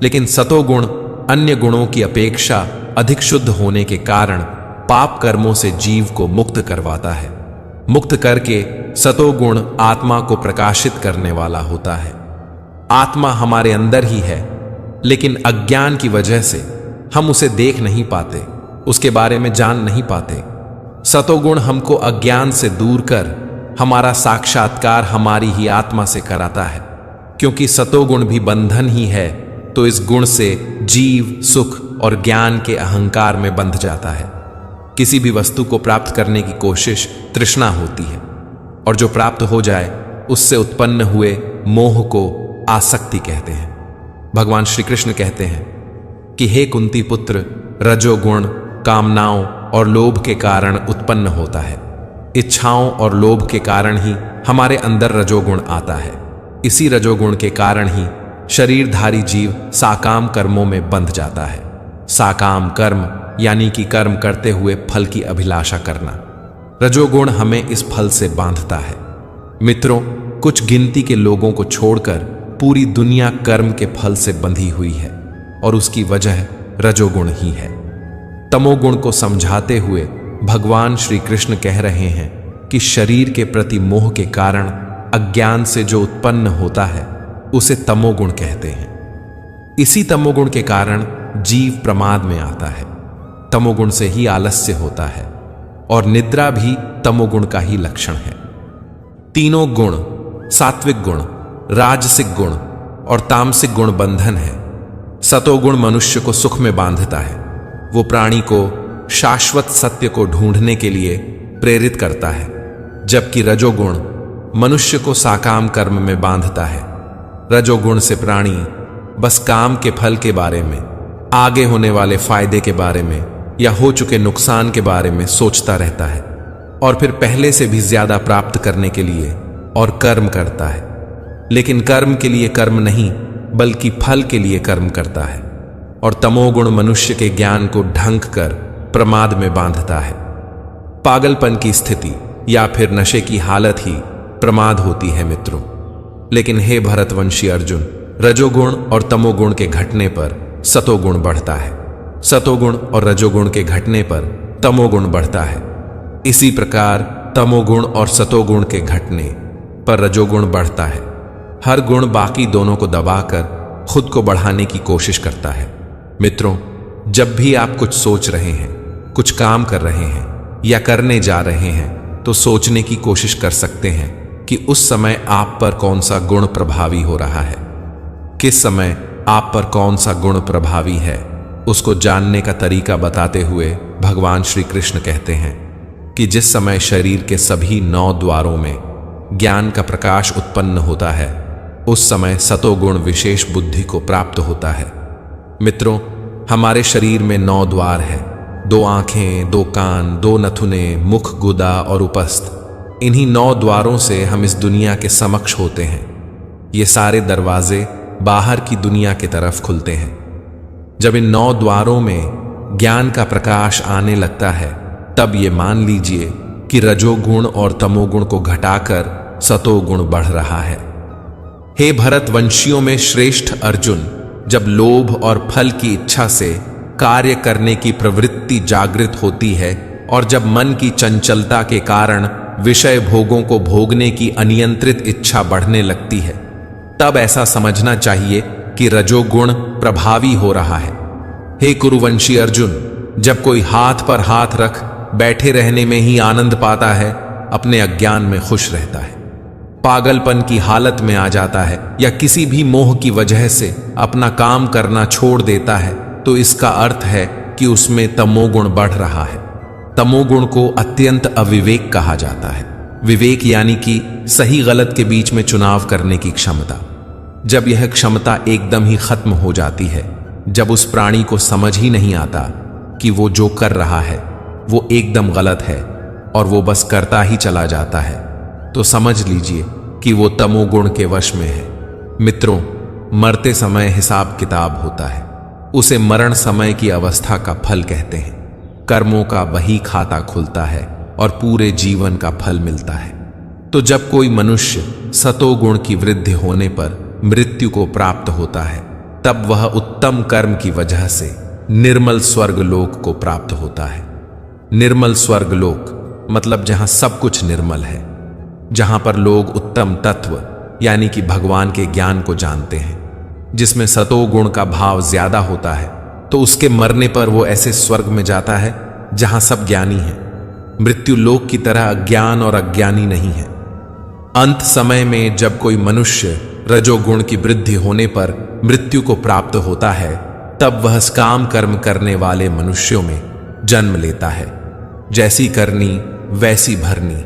लेकिन सतोगुण अन्य गुणों की अपेक्षा अधिक शुद्ध होने के कारण पाप कर्मों से जीव को मुक्त करवाता है। मुक्त करके सतोगुण आत्मा को प्रकाशित करने वाला होता है। आत्मा हमारे अंदर ही है, लेकिन अज्ञान की वजह से हम उसे देख नहीं पाते, उसके बारे में जान नहीं पाते। सतोगुण हमको अज्ञान से दूर कर हमारा साक्षात्कार हमारी ही आत्मा से कराता है। क्योंकि सतोगुण भी बंधन ही है, तो इस गुण से जीव सुख और ज्ञान के अहंकार में बंध जाता है। किसी भी वस्तु को प्राप्त करने की कोशिश तृष्णा होती है, और जो प्राप्त हो जाए उससे उत्पन्न हुए मोह को आसक्ति कहते हैं। भगवान श्री कृष्ण कहते हैं कि हे कुंती पुत्र, रजोगुण कामनाओं और लोभ के कारण उत्पन्न होता है। इच्छाओं और लोभ के कारण ही हमारे अंदर रजोगुण आता है। इसी रजोगुण के कारण ही शरीरधारी जीव साकाम कर्मों में बंध जाता है। साकाम कर्म यानी कि कर्म करते हुए फल की अभिलाषा करना। रजोगुण हमें इस फल से बांधता है। मित्रों, कुछ गिनती के लोगों को छोड़कर पूरी दुनिया कर्म के फल से बंधी हुई है, और उसकी वजह रजोगुण ही है। तमोगुण को समझाते हुए भगवान श्री कृष्ण कह रहे हैं कि शरीर के प्रति मोह के कारण अज्ञान से जो उत्पन्न होता है उसे तमोगुण कहते हैं। इसी तमोगुण के कारण जीव प्रमाद में आता है। तमोगुण से ही आलस्य होता है, और निद्रा भी तमोगुण का ही लक्षण है। तीनों गुण, सात्विक गुण, राजसिक गुण और तामसिक गुण बंधन है। सतोगुण मनुष्य को सुख में बांधता है। वो प्राणी को शाश्वत सत्य को ढूंढने के लिए प्रेरित करता है, जबकि रजोगुण मनुष्य को साकाम कर्म में बांधता है। रजोगुण से प्राणी बस काम के फल के बारे में, आगे होने वाले फायदे के बारे में या हो चुके नुकसान के बारे में सोचता रहता है, और फिर पहले से भी ज्यादा प्राप्त करने के लिए और कर्म करता है। लेकिन कर्म के लिए कर्म नहीं, बल्कि फल के लिए कर्म करता है। और तमोगुण मनुष्य के ज्ञान को ढंक कर प्रमाद में बांधता है। पागलपन की स्थिति या फिर नशे की हालत ही प्रमाद होती है मित्रों। लेकिन हे भरतवंशी अर्जुन, रजोगुण और तमोगुण के घटने पर सतोगुण बढ़ता है। सतोगुण और रजोगुण के घटने पर तमोगुण बढ़ता है। इसी प्रकार तमोगुण और सतोगुण के घटने पर रजोगुण बढ़ता है। हर गुण बाकी दोनों को दबाकर खुद को बढ़ाने की कोशिश करता है। मित्रों, जब भी आप कुछ सोच रहे हैं, कुछ काम कर रहे हैं या करने जा रहे हैं, तो सोचने की कोशिश कर सकते हैं कि उस समय आप पर कौन सा गुण प्रभावी हो रहा है। किस समय आप पर कौन सा गुण प्रभावी है, उसको जानने का तरीका बताते हुए भगवान श्री कृष्ण कहते हैं कि जिस समय शरीर के सभी 9 द्वारों में ज्ञान का प्रकाश उत्पन्न होता है, उस समय सतोगुण विशेष बुद्धि को प्राप्त होता है। मित्रों, हमारे शरीर में 9 द्वार है, 2 आंखें, 2 कान, 2 नथुने, मुख, गुदा और उपस्थ। इन्हीं 9 द्वारों से हम इस दुनिया के समक्ष होते हैं। ये सारे दरवाजे बाहर की दुनिया की तरफ खुलते हैं। जब इन 9 द्वारों में ज्ञान का प्रकाश आने लगता है, तब ये मान लीजिए कि रजोगुण और तमोगुण को घटाकर सतोगुण बढ़ रहा है। हे भरतवंशियों में श्रेष्ठ अर्जुन, जब लोभ और फल की इच्छा से कार्य करने की प्रवृत्ति जागृत होती है और जब मन की चंचलता के कारण विषय भोगों को भोगने की अनियंत्रित इच्छा बढ़ने लगती है, तब ऐसा समझना चाहिए कि रजोगुण प्रभावी हो रहा है। हे कुरुवंशी अर्जुन, जब कोई हाथ पर हाथ रख बैठे रहने में ही आनंद पाता है, अपने अज्ञान में खुश रहता है, पागलपन की हालत में आ जाता है या किसी भी मोह की वजह से अपना काम करना छोड़ देता है, तो इसका अर्थ है कि उसमें तमोगुण बढ़ रहा है। तमोगुण को अत्यंत अविवेक कहा जाता है। विवेक यानी कि सही गलत के बीच में चुनाव करने की क्षमता। जब यह क्षमता एकदम ही खत्म हो जाती है, जब उस प्राणी को समझ ही नहीं आता कि वो जो कर रहा है वो एकदम गलत है और वो बस करता ही चला जाता है, तो समझ लीजिए कि वो तमोगुण के वश में है। मित्रों, मरते समय हिसाब किताब होता है। उसे मरण समय की अवस्था का फल कहते हैं। कर्मों का वही खाता खुलता है और पूरे जीवन का फल मिलता है। तो जब कोई मनुष्य सतोगुण की वृद्धि होने पर मृत्यु को प्राप्त होता है, तब वह उत्तम कर्म की वजह से निर्मल स्वर्ग लोक को प्राप्त होता है। निर्मल स्वर्ग लोक मतलब जहां सब कुछ निर्मल है, जहां पर लोग उत्तम तत्व यानी कि भगवान के ज्ञान को जानते हैं। जिसमें सतोगुण का भाव ज्यादा होता है, तो उसके मरने पर वो ऐसे स्वर्ग में जाता है जहां सब ज्ञानी है। मृत्यु लोक की तरह अज्ञान और अज्ञानी नहीं है। अंत समय में जब कोई मनुष्य रजोगुण की वृद्धि होने पर मृत्यु को प्राप्त होता है, तब वह काम कर्म करने वाले मनुष्यों में जन्म लेता है। जैसी करनी वैसी भरनी।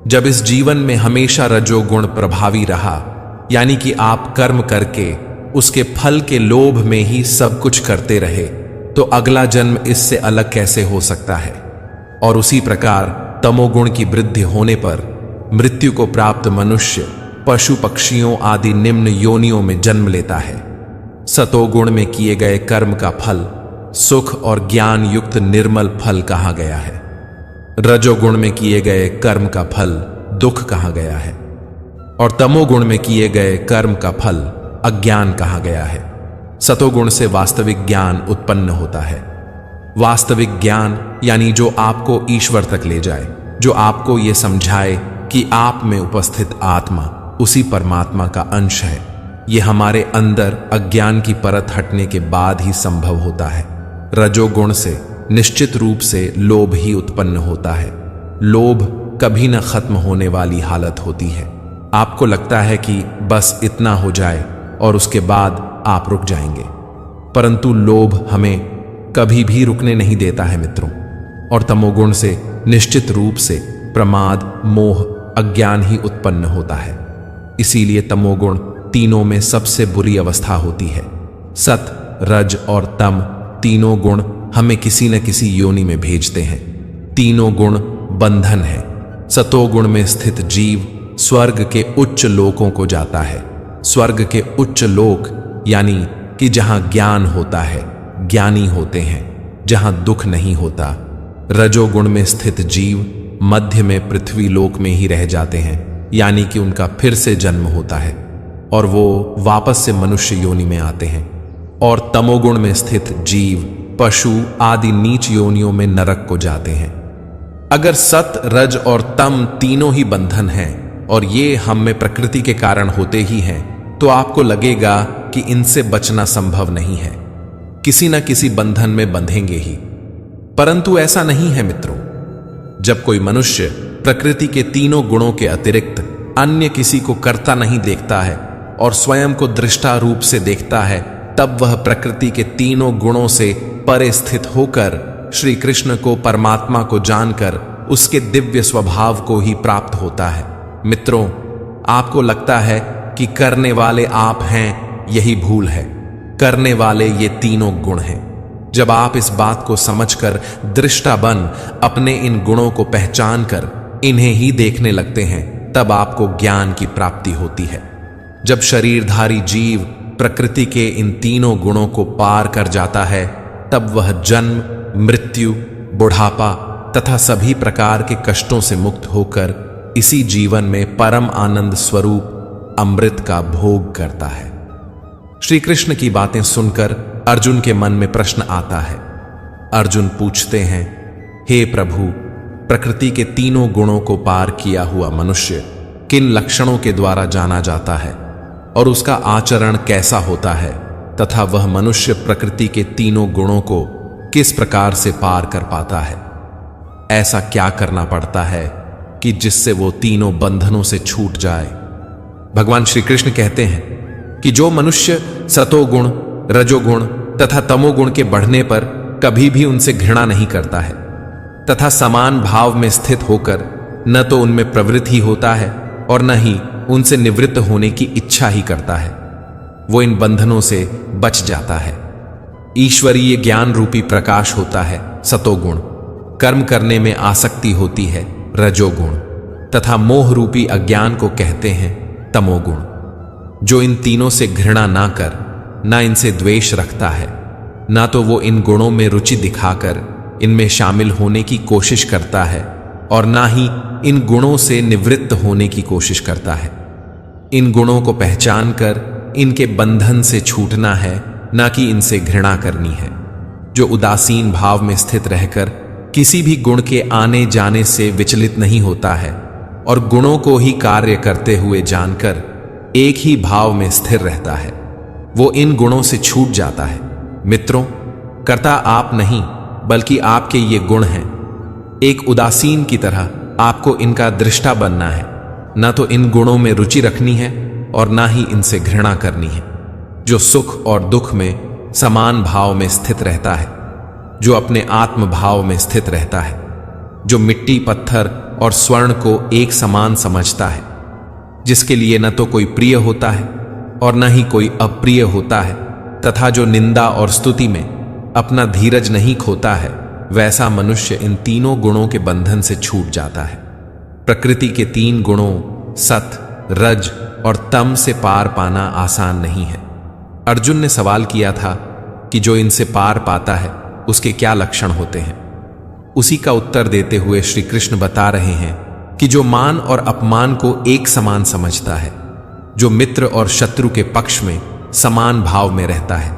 जब इस जीवन में हमेशा रजोगुण प्रभावी रहा, यानी कि आप कर्म करके उसके फल के लोभ में ही सब कुछ करते रहे, तो अगला जन्म इससे अलग कैसे हो सकता है। और उसी प्रकार तमोगुण की वृद्धि होने पर मृत्यु को प्राप्त मनुष्य पशु पक्षियों आदि निम्न योनियों में जन्म लेता है। सतोगुण में किए गए कर्म का फल सुख और ज्ञान युक्त निर्मल फल कहा गया है। रजोगुण में किए गए कर्म का फल दुख कहा गया है और तमोगुण में किए गए कर्म का फल अज्ञान कहा गया है। सतोगुण से वास्तविक ज्ञान उत्पन्न होता है। वास्तविक ज्ञान यानी जो आपको ईश्वर तक ले जाए, जो आपको यह समझाए कि आप में उपस्थित आत्मा उसी परमात्मा का अंश है। यह हमारे अंदर अज्ञान की परत हटने के बाद ही संभव होता है। रजोगुण से निश्चित रूप से लोभ ही उत्पन्न होता है। लोभ कभी न खत्म होने वाली हालत होती है। आपको लगता है कि बस इतना हो जाए और उसके बाद आप रुक जाएंगे, परंतु लोभ हमें कभी भी रुकने नहीं देता है मित्रों। और तमोगुण से निश्चित रूप से प्रमाद, मोह, अज्ञान ही उत्पन्न होता है। इसीलिए तमोगुण तीनों में सबसे बुरी अवस्था होती है। सत, रज और तम तीनों गुण हमें किसी न किसी योनि में भेजते हैं। तीनों गुण बंधन है। सतोगुण में स्थित जीव स्वर्ग के उच्च लोकों को जाता है। स्वर्ग के उच्च लोक यानी कि जहां ज्ञान होता है, ज्ञानी होते हैं, जहां दुख नहीं होता। रजोगुण में स्थित जीव मध्य में पृथ्वी लोक में ही रह जाते हैं, यानी कि उनका फिर से जन्म होता है और वो वापस से मनुष्य योनि में आते हैं। और तमोगुण में स्थित जीव पशु आदि नीच योनियों में नरक को जाते हैं। अगर सत, रज और तम तीनों ही बंधन हैं और ये हम में प्रकृति के कारण होते ही हैं, तो आपको लगेगा कि इनसे बचना संभव नहीं है, किसी न किसी बंधन में बंधेंगे ही। परंतु ऐसा नहीं है मित्रों। जब कोई मनुष्य प्रकृति के तीनों गुणों के अतिरिक्त अन्य किसी को करता नहीं देखता है और स्वयं को दृष्टा रूप से देखता है, तब वह प्रकृति के तीनों गुणों से परे स्थित होकर श्री कृष्ण को, परमात्मा को जानकर उसके दिव्य स्वभाव को ही प्राप्त होता है। मित्रों, आपको लगता है कि करने वाले आप हैं, यही भूल है। करने वाले ये तीनों गुण हैं। जब आप इस बात को समझकर दृष्टा बन अपने इन गुणों को पहचान कर इन्हें ही देखने लगते हैं, तब आपको ज्ञान की प्राप्ति होती है। जब शरीरधारी जीव प्रकृति के इन तीनों गुणों को पार कर जाता है, तब वह जन्म, मृत्यु, बुढ़ापा तथा सभी प्रकार के कष्टों से मुक्त होकर इसी जीवन में परम आनंद स्वरूप अमृत का भोग करता है। श्री कृष्ण की बातें सुनकर अर्जुन के मन में प्रश्न आता है। अर्जुन पूछते हैं, हे प्रभु, प्रकृति के तीनों गुणों को पार किया हुआ मनुष्य किन लक्षणों के द्वारा जाना जाता है और उसका आचरण कैसा होता है, तथा वह मनुष्य प्रकृति के तीनों गुणों को किस प्रकार से पार कर पाता है? ऐसा क्या करना पड़ता है कि जिससे वो तीनों बंधनों से छूट जाए? भगवान श्री कृष्ण कहते हैं कि जो मनुष्य सतोगुण, रजोगुण तथा तमोगुण के बढ़ने पर कभी भी उनसे घृणा नहीं करता है तथा समान भाव में स्थित होकर न तो उनमें प्रवृत्त ही होता है और न ही उनसे निवृत्त होने की इच्छा ही करता है, वो इन बंधनों से बच जाता है। ईश्वरीय ज्ञान रूपी प्रकाश होता है सतोगुण, कर्म करने में आसक्ति होती है रजोगुण तथा मोह रूपी अज्ञान को कहते हैं तमोगुण। जो इन तीनों से घृणा ना कर, ना इनसे द्वेष रखता है, ना तो वो इन गुणों में रुचि दिखाकर इनमें शामिल होने की कोशिश करता है और ना ही इन गुणों से निवृत्त होने की कोशिश करता है। इन गुणों को पहचान कर इनके बंधन से छूटना है, ना कि इनसे घृणा करनी है। जो उदासीन भाव में स्थित रहकर किसी भी गुण के आने जाने से विचलित नहीं होता है और गुणों को ही कार्य करते हुए जानकर एक ही भाव में स्थिर रहता है, वो इन गुणों से छूट जाता है। मित्रों, कर्ता आप नहीं बल्कि आपके ये गुण हैं। एक उदासीन की तरह आपको इनका दृष्टा बनना है, ना तो इन गुणों में रुचि रखनी है और ना ही इनसे घृणा करनी है। जो सुख और दुख में समान भाव में स्थित रहता है, जो अपने आत्म भाव में स्थित रहता है, जो मिट्टी, पत्थर और स्वर्ण को एक समान समझता है, जिसके लिए न तो कोई प्रिय होता है और न ही कोई अप्रिय होता है, तथा जो निंदा और स्तुति में अपना धीरज नहीं खोता है, वैसा मनुष्य इन तीनों गुणों के बंधन से छूट जाता है। प्रकृति के तीन गुणों सत, रज और तम से पार पाना आसान नहीं है। अर्जुन ने सवाल किया था कि जो इनसे पार पाता है उसके क्या लक्षण होते हैं। उसी का उत्तर देते हुए श्री कृष्ण बता रहे हैं कि जो मान और अपमान को एक समान समझता है, जो मित्र और शत्रु के पक्ष में समान भाव में रहता है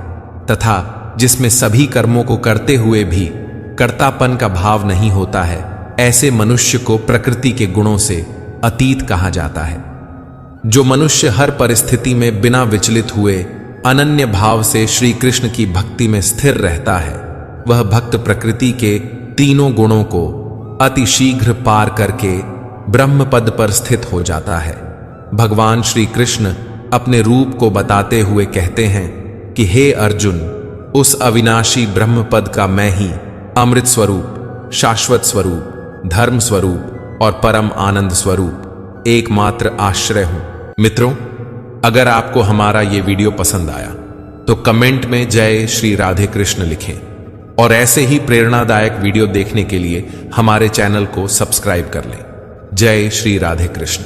तथा जिसमें सभी कर्मों को करते हुए भी कर्तापन का भाव नहीं होता है, ऐसे मनुष्य को प्रकृति के गुणों से अतीत कहा जाता है। जो मनुष्य हर परिस्थिति में बिना विचलित हुए अनन्य भाव से श्री कृष्ण की भक्ति में स्थिर रहता है, वह भक्त प्रकृति के तीनों गुणों को अति शीघ्र पार करके ब्रह्म पद पर स्थित हो जाता है। भगवान श्री कृष्ण अपने रूप को बताते हुए कहते हैं कि हे अर्जुन, उस अविनाशी ब्रह्म पद का मैं ही अमृत स्वरूप, शाश्वत स्वरूप, धर्म स्वरूप और परम आनंद स्वरूप एकमात्र आश्रय हूं। मित्रों, अगर आपको हमारा ये वीडियो पसंद आया तो कमेंट में जय श्री राधे कृष्ण लिखें और ऐसे ही प्रेरणादायक वीडियो देखने के लिए हमारे चैनल को सब्सक्राइब कर लें। जय श्री राधे कृष्ण।